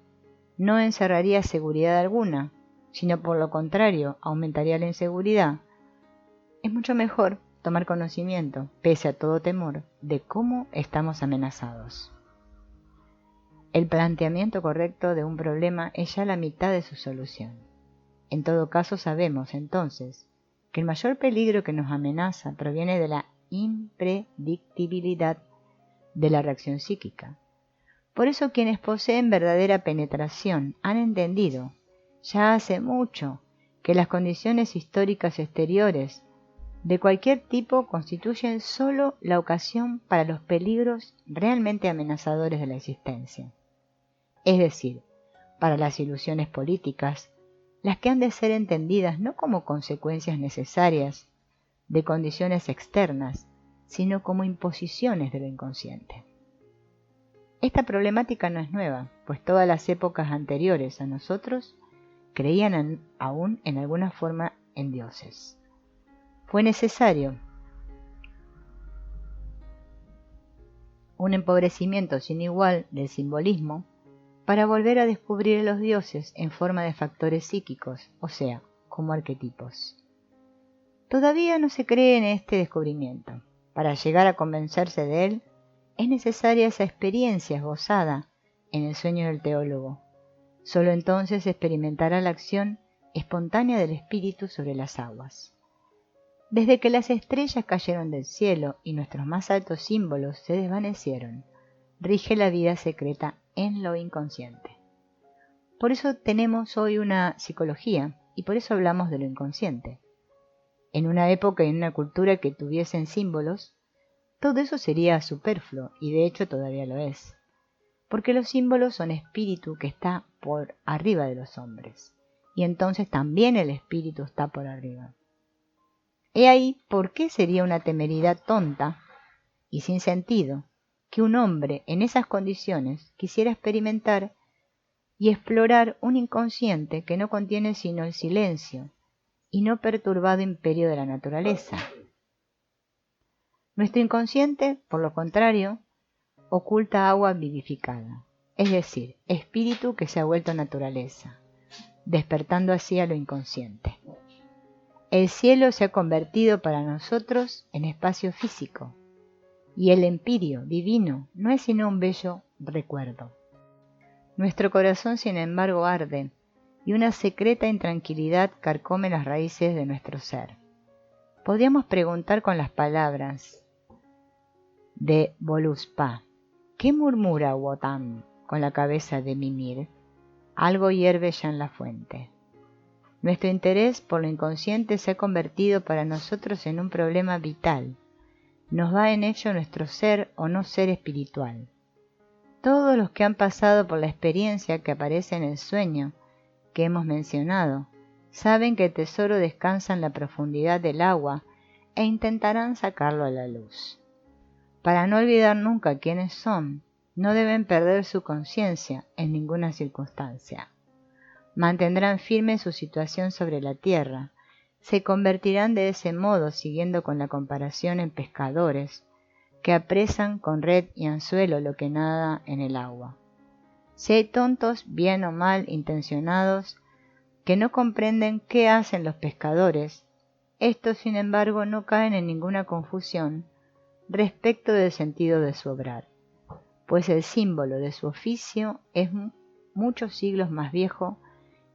no encerraría seguridad alguna, sino por lo contrario aumentaría la inseguridad, es mucho mejor tomar conocimiento, pese a todo temor, de cómo estamos amenazados. El planteamiento correcto de un problema es ya la mitad de su solución. En todo caso sabemos, entonces, que el mayor peligro que nos amenaza proviene de la impredictibilidad de la reacción psíquica. Por eso quienes poseen verdadera penetración han entendido, ya hace mucho, que las condiciones históricas exteriores de cualquier tipo constituyen sólo la ocasión para los peligros realmente amenazadores de la existencia. Es decir, para las ilusiones políticas, las que han de ser entendidas no como consecuencias necesarias de condiciones externas, sino como imposiciones de lo inconsciente. Esta problemática no es nueva, pues todas las épocas anteriores a nosotros creían aún en alguna forma en dioses. Fue necesario un empobrecimiento sin igual del simbolismo para volver a descubrir a los dioses en forma de factores psíquicos, o sea, como arquetipos. Todavía no se cree en este descubrimiento. Para llegar a convencerse de él, es necesaria esa experiencia esbozada en el sueño del teólogo. Solo entonces experimentará la acción espontánea del espíritu sobre las aguas. Desde que las estrellas cayeron del cielo y nuestros más altos símbolos se desvanecieron, rige la vida secreta en lo inconsciente. Por eso tenemos hoy una psicología y por eso hablamos de lo inconsciente. En una época y en una cultura que tuviesen símbolos, todo eso sería superfluo y de hecho todavía lo es, porque los símbolos son espíritu que está por arriba de los hombres, y entonces también el espíritu está por arriba. He ahí por qué sería una temeridad tonta y sin sentido que un hombre en esas condiciones quisiera experimentar y explorar un inconsciente que no contiene sino el silencio y no perturbado imperio de la naturaleza. Nuestro inconsciente, por lo contrario, oculta agua vivificada, es decir, espíritu que se ha vuelto naturaleza, despertando así a lo inconsciente. El cielo se ha convertido para nosotros en espacio físico, y el empirio divino no es sino un bello recuerdo. Nuestro corazón, sin embargo, arde, y una secreta intranquilidad carcome las raíces de nuestro ser. Podríamos preguntar con las palabras de Voluspa: ¿qué murmura Wotan con la cabeza de Mimir? Algo hierve ya en la fuente. Nuestro interés por lo inconsciente se ha convertido para nosotros en un problema vital. Nos va en ello nuestro ser o no ser espiritual. Todos los que han pasado por la experiencia que aparece en el sueño que hemos mencionado, saben que el tesoro descansa en la profundidad del agua e intentarán sacarlo a la luz. Para no olvidar nunca quiénes son, no deben perder su conciencia en ninguna circunstancia. Mantendrán firme su situación sobre la tierra, se convertirán de ese modo, siguiendo con la comparación, en pescadores, que apresan con red y anzuelo lo que nada en el agua. Si hay tontos, bien o mal intencionados, que no comprenden qué hacen los pescadores, estos, sin embargo, no caen en ninguna confusión respecto del sentido de su obrar, pues el símbolo de su oficio es muchos siglos más viejo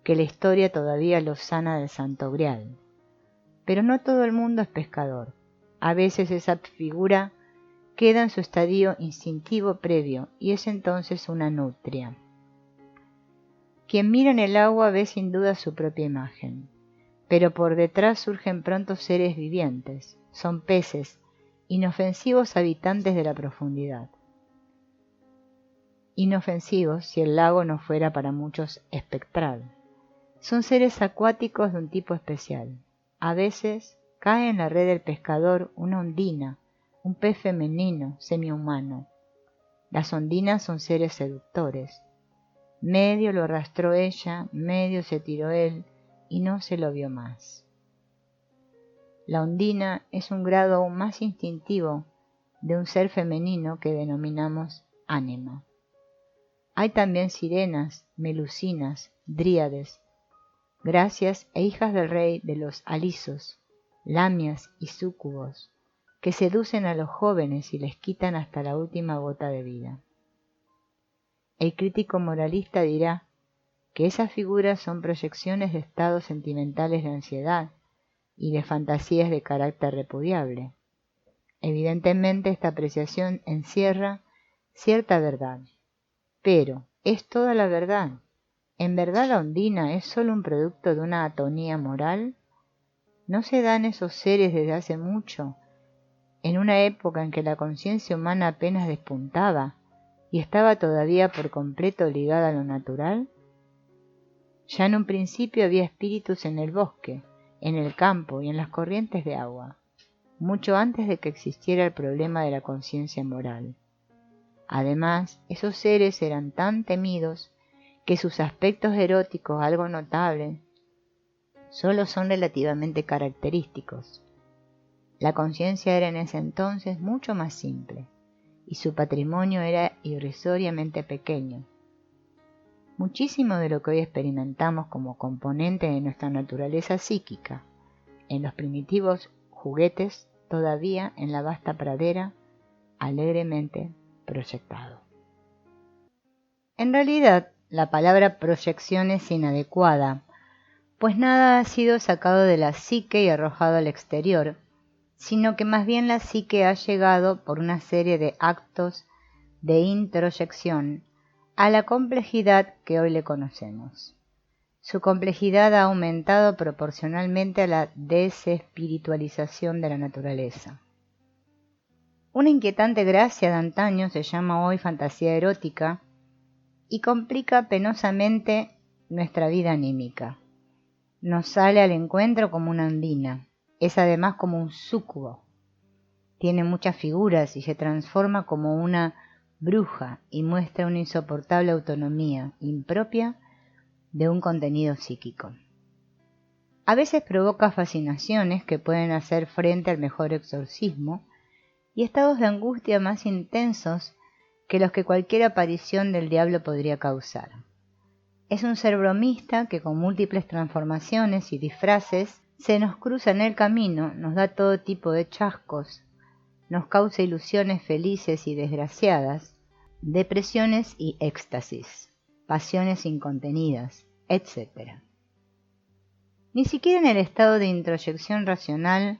que la historia todavía lozana del Santo Grial. Pero no todo el mundo es pescador. A veces esa figura queda en su estadio instintivo previo y es entonces una nutria. Quien mira en el agua ve sin duda su propia imagen, pero por detrás surgen pronto seres vivientes, son peces, inofensivos habitantes de la profundidad. Inofensivos si el lago no fuera para muchos espectral. Son seres acuáticos de un tipo especial. A veces cae en la red del pescador una ondina, un pez femenino, semihumano. Las ondinas son seres seductores. Medio lo arrastró ella, medio se tiró él, y no se lo vio más. La ondina es un grado aún más instintivo de un ser femenino que denominamos ánima. Hay también sirenas, melusinas, dríades, gracias e hijas del rey de los alisos, lamias y súcubos, que seducen a los jóvenes y les quitan hasta la última gota de vida. El crítico moralista dirá que esas figuras son proyecciones de estados sentimentales de ansiedad y de fantasías de carácter repudiable. Evidentemente esta apreciación encierra cierta verdad, pero ¿es toda la verdad? ¿En verdad la ondina es solo un producto de una atonía moral? ¿No se dan esos seres desde hace mucho, en una época en que la conciencia humana apenas despuntaba y estaba todavía por completo ligada a lo natural? Ya en un principio había espíritus en el bosque, en el campo y en las corrientes de agua, mucho antes de que existiera el problema de la conciencia moral. Además, esos seres eran tan temidos que sus aspectos eróticos, algo notables, solo son relativamente característicos. La conciencia era en ese entonces mucho más simple, y su patrimonio era irrisoriamente pequeño. Muchísimo de lo que hoy experimentamos como componente de nuestra naturaleza psíquica, en los primitivos juguetes, todavía en la vasta pradera, alegremente proyectado. En realidad, la palabra proyección es inadecuada, pues nada ha sido sacado de la psique y arrojado al exterior, sino que más bien la psique ha llegado por una serie de actos de introyección a la complejidad que hoy le conocemos. Su complejidad ha aumentado proporcionalmente a la desespiritualización de la naturaleza. Una inquietante gracia de antaño se llama hoy fantasía erótica y complica penosamente nuestra vida anímica. Nos sale al encuentro como una ondina, es además como un súcubo. Tiene muchas figuras y se transforma como una bruja y muestra una insoportable autonomía impropia de un contenido psíquico. A veces provoca fascinaciones que pueden hacer frente al mejor exorcismo y estados de angustia más intensos que los que cualquier aparición del diablo podría causar. Es un ser bromista que con múltiples transformaciones y disfraces se nos cruza en el camino, nos da todo tipo de chascos, nos causa ilusiones felices y desgraciadas, depresiones y éxtasis, pasiones incontenidas, etc. Ni siquiera en el estado de introyección racional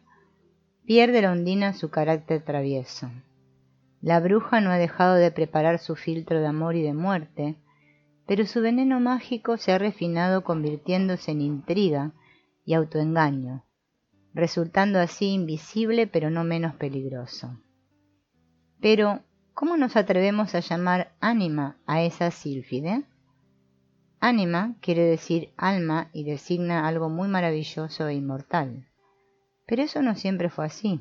pierde la ondina su carácter travieso. La bruja no ha dejado de preparar su filtro de amor y de muerte, pero su veneno mágico se ha refinado convirtiéndose en intriga y autoengaño, resultando así invisible pero no menos peligroso. Pero, ¿cómo nos atrevemos a llamar ánima a esa sílfide? Ánima quiere decir alma y designa algo muy maravilloso e inmortal. Pero eso no siempre fue así.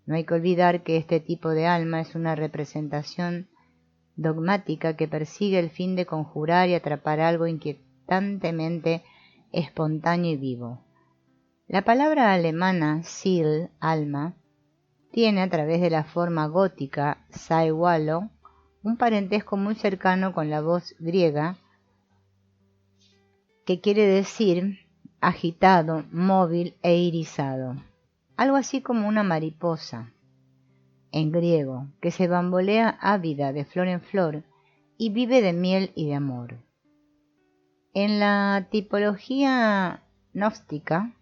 No hay que olvidar que este tipo de alma es una representación dogmática que persigue el fin de conjurar y atrapar algo inquietantemente espontáneo y vivo. La palabra alemana Seele, alma, tiene a través de la forma gótica Sai-Wallo un parentesco muy cercano con la voz griega que quiere decir agitado, móvil e irisado, algo así como una mariposa en griego, que se bambolea ávida de flor en flor y vive de miel y de amor. En la tipología gnóstica,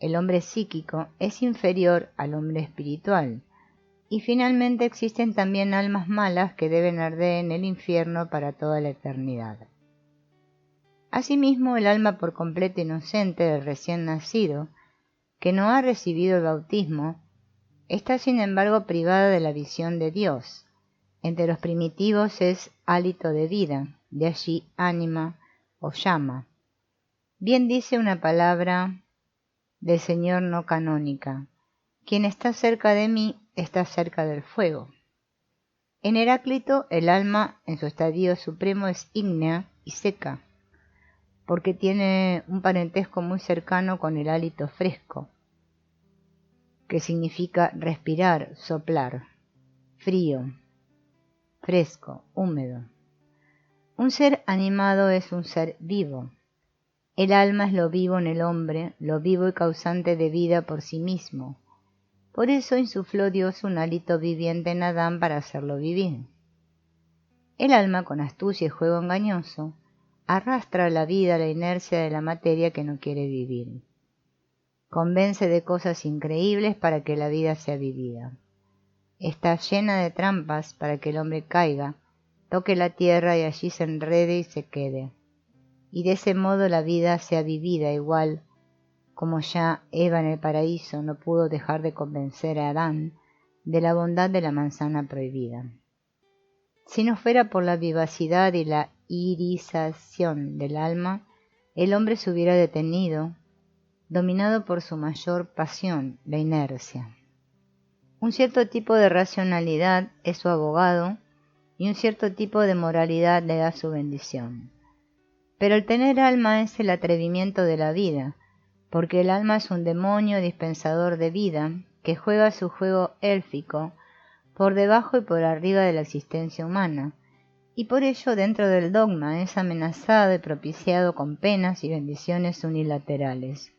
el hombre psíquico es inferior al hombre espiritual, Y finalmente existen también almas malas que deben arder en el infierno para toda la eternidad. Asimismo, el alma por completo inocente del recién nacido, que no ha recibido el bautismo, está sin embargo privada de la visión de Dios. Entre los primitivos es hálito de vida, de allí ánima o llama. Bien dice una palabra del Señor no canónica: quien está cerca de mí está cerca del fuego. En Heráclito, el alma en su estadio supremo es ígnea y seca, porque tiene un parentesco muy cercano con el hálito fresco, que significa respirar, soplar, frío, fresco, húmedo. Un ser animado es un ser vivo. El alma es lo vivo en el hombre, lo vivo y causante de vida por sí mismo. Por eso insufló Dios un hálito viviente en Adán para hacerlo vivir. El alma, con astucia y juego engañoso, arrastra a la vida la inercia de la materia que no quiere vivir. Convence de cosas increíbles para que la vida sea vivida. Está llena de trampas para que el hombre caiga, toque la tierra y allí se enrede y se quede. Y de ese modo la vida sea vivida igual como ya Eva en el paraíso no pudo dejar de convencer a Adán de la bondad de la manzana prohibida. Si no fuera por la vivacidad y la irisación del alma, el hombre se hubiera detenido, dominado por su mayor pasión, la inercia. Un cierto tipo de racionalidad es su abogado y un cierto tipo de moralidad le da su bendición. Pero el tener alma es el atrevimiento de la vida, porque el alma es un demonio dispensador de vida que juega su juego élfico por debajo y por arriba de la existencia humana, y por ello dentro del dogma es amenazado y propiciado con penas y bendiciones unilaterales,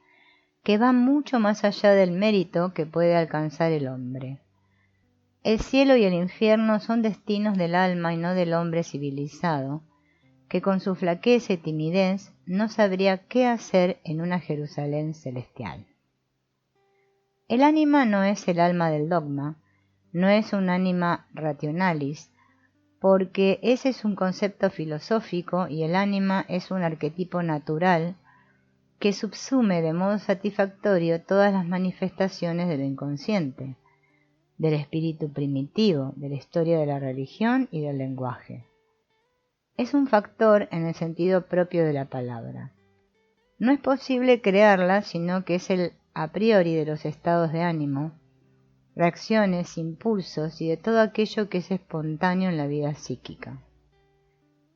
que van mucho más allá del mérito que puede alcanzar el hombre. El cielo y el infierno son destinos del alma y no del hombre civilizado, que con su flaqueza y timidez no sabría qué hacer en una Jerusalén celestial. El ánima no es el alma del dogma, no es un anima rationalis, porque ese es un concepto filosófico y el ánima es un arquetipo natural que subsume de modo satisfactorio todas las manifestaciones de lo inconsciente, del espíritu primitivo, de la historia de la religión y del lenguaje. Es un factor en el sentido propio de la palabra. No es posible crearla, sino que es el a priori de los estados de ánimo, reacciones, impulsos y de todo aquello que es espontáneo en la vida psíquica.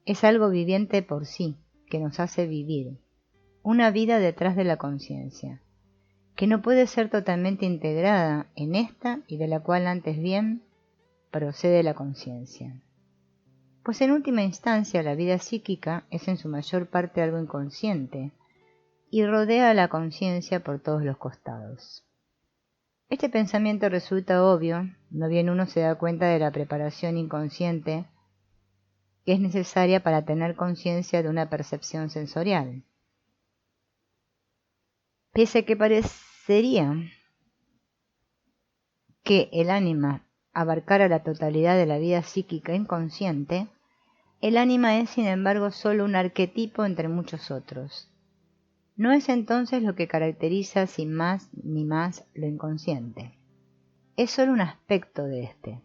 Es algo viviente por sí, que nos hace vivir, una vida detrás de la conciencia, que no puede ser totalmente integrada en esta y de la cual antes bien procede la conciencia. Pues en última instancia la vida psíquica es en su mayor parte algo inconsciente y rodea a la conciencia por todos los costados. Este pensamiento resulta obvio, no bien uno se da cuenta de la preparación inconsciente que es necesaria para tener conciencia de una percepción sensorial. Pese a que parecería que el ánima abarcara la totalidad de la vida psíquica inconsciente, el ánima es sin embargo solo un arquetipo entre muchos otros. No es entonces lo que caracteriza sin más ni más lo inconsciente. Es solo un aspecto de éste.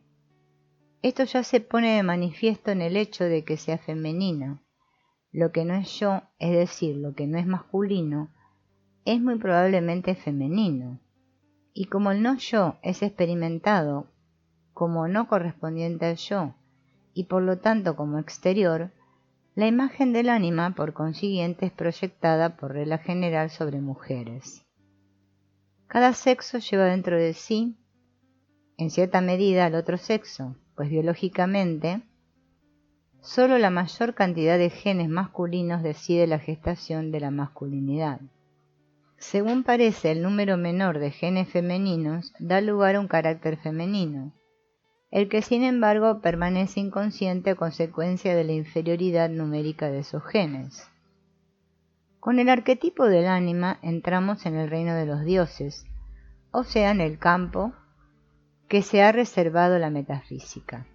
Esto ya se pone de manifiesto en el hecho de que sea femenino. Lo que no es yo, es decir, lo que no es masculino, es muy probablemente femenino. Y como el no yo es experimentado como no correspondiente al yo, y por lo tanto como exterior, la imagen del ánima, por consiguiente, es proyectada por regla general sobre mujeres. Cada sexo lleva dentro de sí, en cierta medida, al otro sexo, pues biológicamente, solo la mayor cantidad de genes masculinos decide la gestación de la masculinidad. Según parece, el número menor de genes femeninos da lugar a un carácter femenino, el que sin embargo permanece inconsciente a consecuencia de la inferioridad numérica de esos genes. Con el arquetipo del ánima entramos en el reino de los dioses, o sea, en el campo que se ha reservado la metafísica.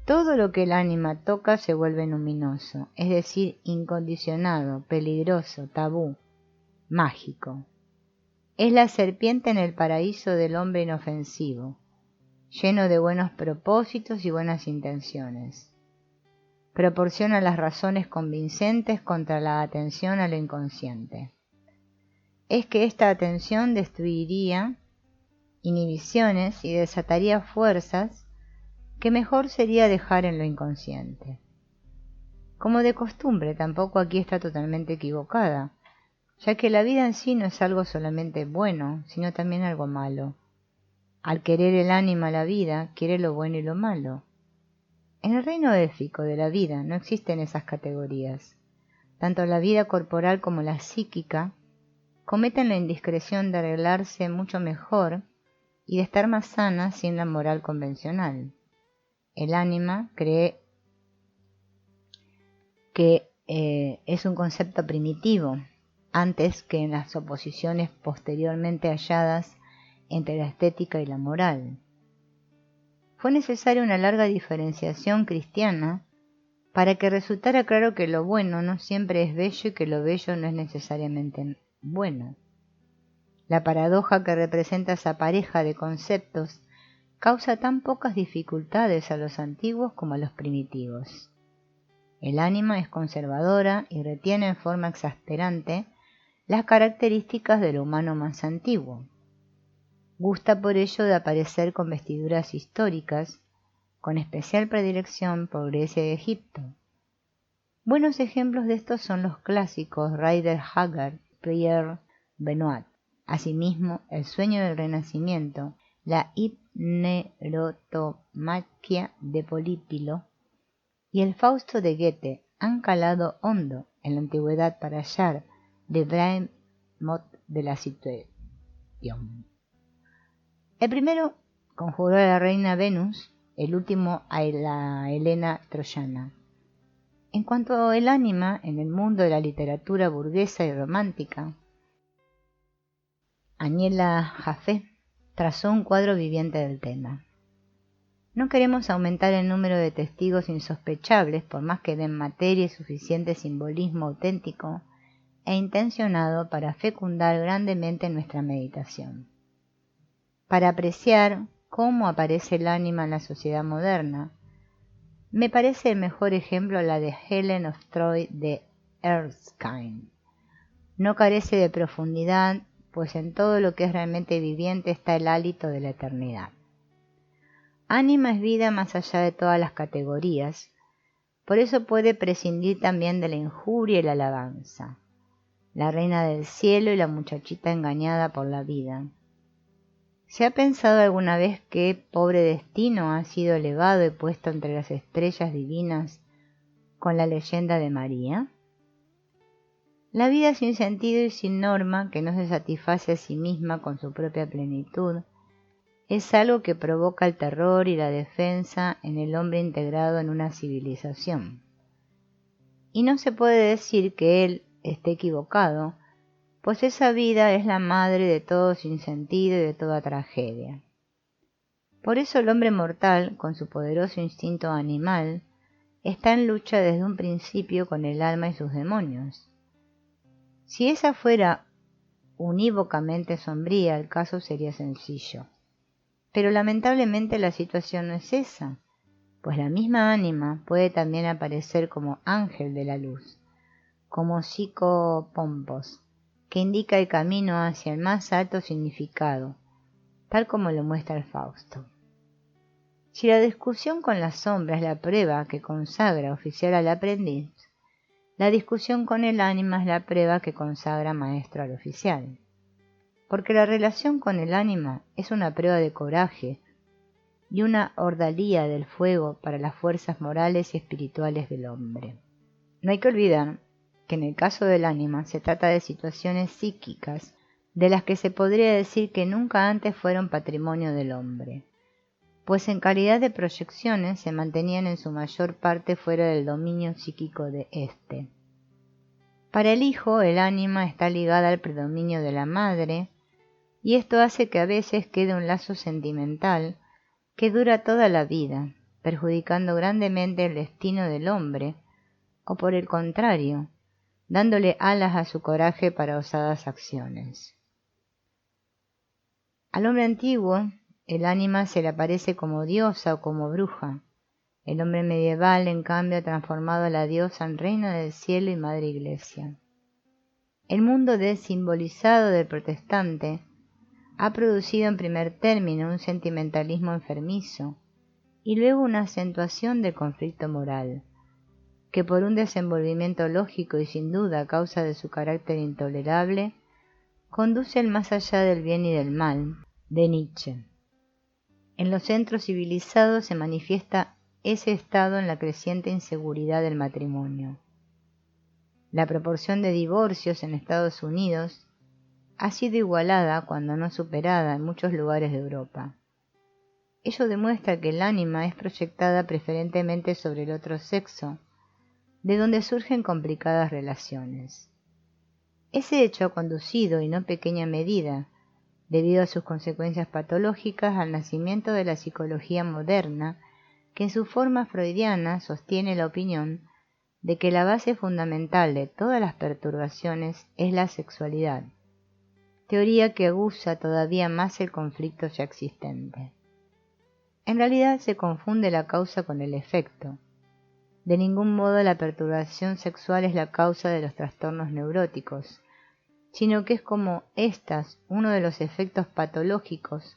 Todo lo que el ánima toca se vuelve luminoso, es decir, incondicionado, peligroso, tabú, mágico. Es la serpiente en el paraíso del hombre inofensivo, lleno de buenos propósitos y buenas intenciones. Proporciona las razones convincentes contra la atención a lo inconsciente. Es que esta atención destruiría inhibiciones y desataría fuerzas que mejor sería dejar en lo inconsciente. Como de costumbre, tampoco aquí está totalmente equivocada, ya que la vida en sí no es algo solamente bueno, sino también algo malo. Al querer el ánima la vida, quiere lo bueno y lo malo. En el reino élfico de la vida no existen esas categorías. Tanto la vida corporal como la psíquica cometen la indiscreción de arreglarse mucho mejor y de estar más sanas sin la moral convencional. El ánima cree que es un concepto primitivo, antes que en las oposiciones posteriormente halladas entre la estética y la moral. Fue necesaria una larga diferenciación cristiana para que resultara claro que lo bueno no siempre es bello y que lo bello no es necesariamente bueno. La paradoja que representa esa pareja de conceptos causa tan pocas dificultades a los antiguos como a los primitivos. El ánima es conservadora y retiene en forma exasperante las características del humano más antiguo. Gusta por ello de aparecer con vestiduras históricas, con especial predilección por Grecia y Egipto. Buenos ejemplos de estos son los clásicos Rider Haggard y Pierre Benoit. Asimismo, El sueño del renacimiento, la hipnerotomachia de Polípilo y el Fausto de Goethe han calado hondo en la antigüedad para hallar de vrai mot de la situation. El primero conjuró a la reina Venus, el último a la Helena troyana. En cuanto al ánima en el mundo de la literatura burguesa y romántica, Aniela Jaffe trazó un cuadro viviente del tema. No queremos aumentar el número de testigos insospechables, por más que den materia y suficiente simbolismo auténtico e intencionado para fecundar grandemente nuestra meditación. Para apreciar cómo aparece el ánima en la sociedad moderna, me parece el mejor ejemplo la de Helen of Troy de Erskine. No carece de profundidad, pues en todo lo que es realmente viviente está el hálito de la eternidad. Ánima es vida más allá de todas las categorías, por eso puede prescindir también de la injuria y la alabanza. La reina del cielo y la muchachita engañada por la vida. ¿Se ha pensado alguna vez qué pobre destino ha sido elevado y puesto entre las estrellas divinas con la leyenda de María? La vida sin sentido y sin norma, que no se satisface a sí misma con su propia plenitud, es algo que provoca el terror y la defensa en el hombre integrado en una civilización. Y no se puede decir que él esté equivocado, pues esa vida es la madre de todo sinsentido y de toda tragedia. Por eso el hombre mortal, con su poderoso instinto animal, está en lucha desde un principio con el alma y sus demonios. Si esa fuera unívocamente sombría, el caso sería sencillo. Pero lamentablemente la situación no es esa, pues la misma ánima puede también aparecer como ángel de la luz, como psicopompos, que indica el camino hacia el más alto significado, tal como lo muestra el Fausto. Si la discusión con la sombra es la prueba que consagra oficial al aprendiz, la discusión con el ánima es la prueba que consagra maestro al oficial. Porque la relación con el ánima es una prueba de coraje y una ordalía del fuego para las fuerzas morales y espirituales del hombre. No hay que olvidar que en el caso del ánima se trata de situaciones psíquicas de las que se podría decir que nunca antes fueron patrimonio del hombre, pues en calidad de proyecciones se mantenían en su mayor parte fuera del dominio psíquico de éste. Para el hijo, el ánima está ligada al predominio de la madre, y esto hace que a veces quede un lazo sentimental que dura toda la vida, perjudicando grandemente el destino del hombre, o por el contrario, dándole alas a su coraje para osadas acciones. Al hombre antiguo, el ánima se le aparece como diosa o como bruja. El hombre medieval, en cambio, ha transformado a la diosa en reina del cielo y madre iglesia. El mundo desimbolizado del protestante ha producido en primer término un sentimentalismo enfermizo y luego una acentuación del conflicto moral, que por un desenvolvimiento lógico y sin duda a causa de su carácter intolerable, conduce al más allá del bien y del mal, de Nietzsche. En los centros civilizados se manifiesta ese estado en la creciente inseguridad del matrimonio. La proporción de divorcios en Estados Unidos ha sido igualada, cuando no superada, en muchos lugares de Europa. Ello demuestra que el ánima es proyectada preferentemente sobre el otro sexo, de donde surgen complicadas relaciones. Ese hecho ha conducido, y no en pequeña medida, debido a sus consecuencias patológicas, al nacimiento de la psicología moderna, que en su forma freudiana sostiene la opinión de que la base fundamental de todas las perturbaciones es la sexualidad, teoría que aguza todavía más el conflicto ya existente. En realidad se confunde la causa con el efecto. De ningún modo la perturbación sexual es la causa de los trastornos neuróticos, sino que es como éstas uno de los efectos patológicos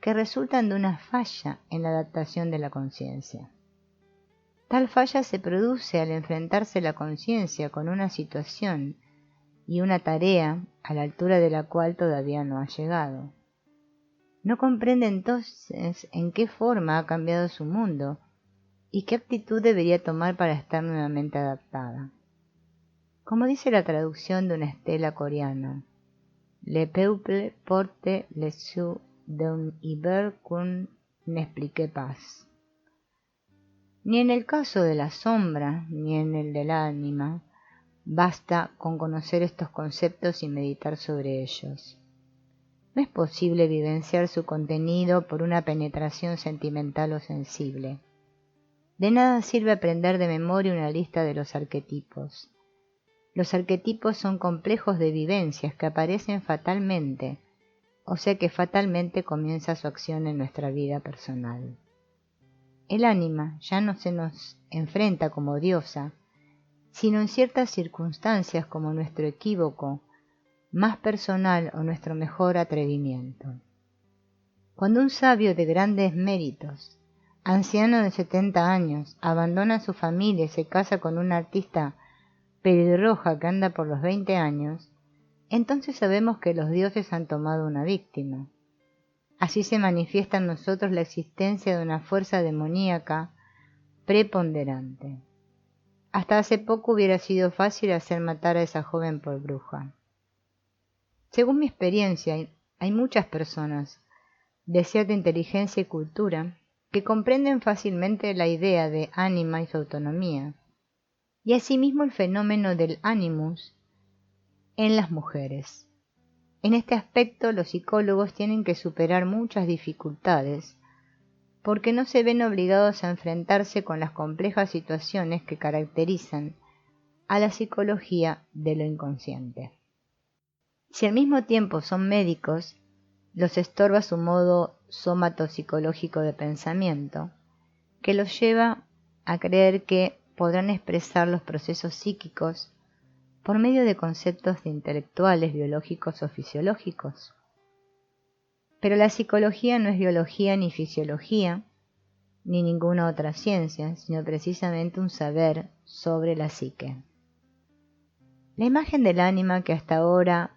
que resultan de una falla en la adaptación de la conciencia. Tal falla se produce al enfrentarse la conciencia con una situación y una tarea a la altura de la cual todavía no ha llegado. No comprende entonces en qué forma ha cambiado su mundo y qué actitud debería tomar para estar nuevamente adaptada. Como dice la traducción de una estela coreana, Le peuple porte les-yeux d'un hiver qu'on n'explique pas. Ni en el caso de la sombra, ni en el del ánima, basta con conocer estos conceptos y meditar sobre ellos. No es posible vivenciar su contenido por una penetración sentimental o sensible. De nada sirve aprender de memoria una lista de los arquetipos. Los arquetipos son complejos de vivencias que aparecen fatalmente, o sea que fatalmente comienza su acción en nuestra vida personal. El ánima ya no se nos enfrenta como diosa, sino en ciertas circunstancias como nuestro equívoco más personal o nuestro mejor atrevimiento. Cuando un sabio de grandes méritos, anciano de 70 años, abandona a su familia y se casa con una artista pelirroja que anda por los 20 años, entonces sabemos que los dioses han tomado una víctima. Así se manifiesta en nosotros la existencia de una fuerza demoníaca preponderante. Hasta hace poco hubiera sido fácil hacer matar a esa joven por bruja. Según mi experiencia, hay muchas personas de cierta inteligencia y cultura que comprenden fácilmente la idea de ánima y su autonomía, y asimismo el fenómeno del animus en las mujeres. En este aspecto los psicólogos tienen que superar muchas dificultades, porque no se ven obligados a enfrentarse con las complejas situaciones que caracterizan a la psicología de lo inconsciente. Si al mismo tiempo son médicos, los estorba su modo somatopsicológico de pensamiento, que los lleva a creer que podrán expresar los procesos psíquicos por medio de conceptos intelectuales, biológicos o fisiológicos. Pero la psicología no es biología ni fisiología, ni ninguna otra ciencia, sino precisamente un saber sobre la psique. La imagen del ánima que hasta ahora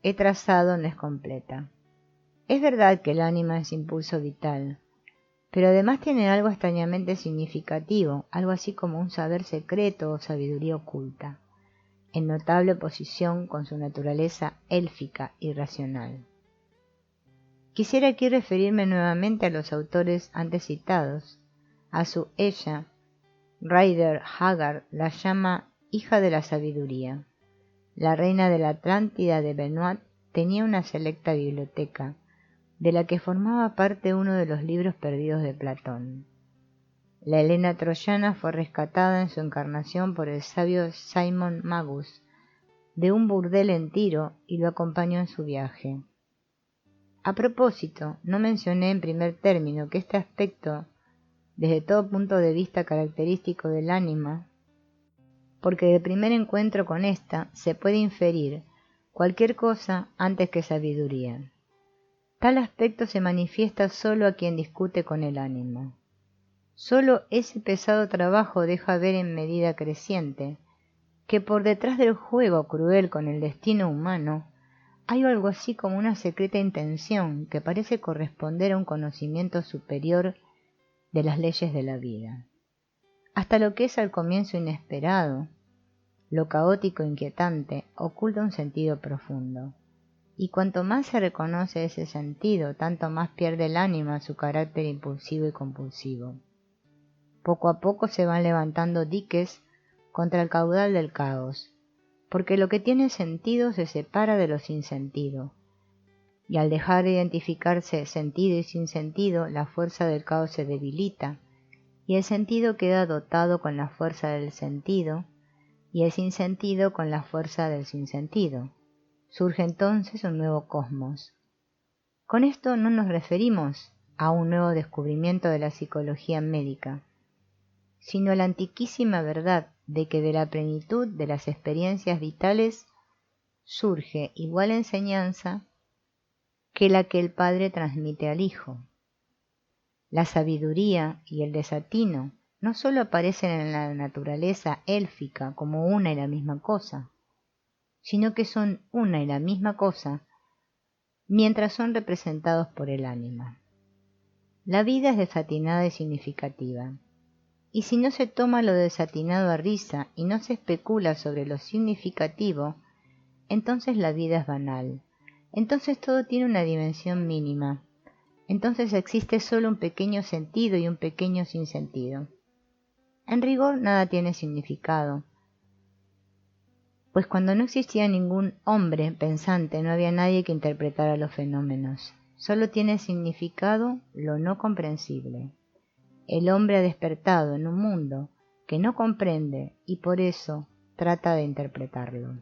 he trazado no es completa. Es verdad que el ánima es impulso vital, pero además tiene algo extrañamente significativo, algo así como un saber secreto o sabiduría oculta, en notable oposición con su naturaleza élfica y racional. Quisiera aquí referirme nuevamente a los autores antes citados. A su ella, Rider Haggard la llama hija de la sabiduría. La reina de la Atlántida de Benoit tenía una selecta biblioteca, de la que formaba parte uno de los libros perdidos de Platón. La Helena troyana fue rescatada en su encarnación por el sabio Simon Magus de un burdel en Tiro y lo acompañó en su viaje. A propósito, no mencioné en primer término que este aspecto, desde todo punto de vista característico del ánima, porque del primer encuentro con ésta se puede inferir cualquier cosa antes que sabiduría. Tal aspecto se manifiesta solo a quien discute con el ánima. Solo ese pesado trabajo deja ver en medida creciente que por detrás del juego cruel con el destino humano hay algo así como una secreta intención que parece corresponder a un conocimiento superior de las leyes de la vida. Hasta lo que es al comienzo inesperado, lo caótico e inquietante, oculta un sentido profundo. Y cuanto más se reconoce ese sentido, tanto más pierde el ánima su carácter impulsivo y compulsivo. Poco a poco se van levantando diques contra el caudal del caos, porque lo que tiene sentido se separa de lo sin sentido, y al dejar de identificarse sentido y sin sentido, la fuerza del caos se debilita, y el sentido queda dotado con la fuerza del sentido, y el sinsentido con la fuerza del sinsentido. Surge entonces un nuevo cosmos. Con esto no nos referimos a un nuevo descubrimiento de la psicología médica, sino a la antiquísima verdad de que de la plenitud de las experiencias vitales surge igual enseñanza que la que el Padre transmite al Hijo. La sabiduría y el desatino no sólo aparecen en la naturaleza élfica como una y la misma cosa, sino que son una y la misma cosa mientras son representados por el ánima. La vida es desatinada y significativa, y si no se toma lo desatinado a risa y no se especula sobre lo significativo, entonces la vida es banal, entonces todo tiene una dimensión mínima, entonces existe solo un pequeño sentido y un pequeño sinsentido. En rigor nada tiene significado, pues cuando no existía ningún hombre pensante no había nadie que interpretara los fenómenos. Solo tiene significado lo no comprensible. El hombre ha despertado en un mundo que no comprende y por eso trata de interpretarlo.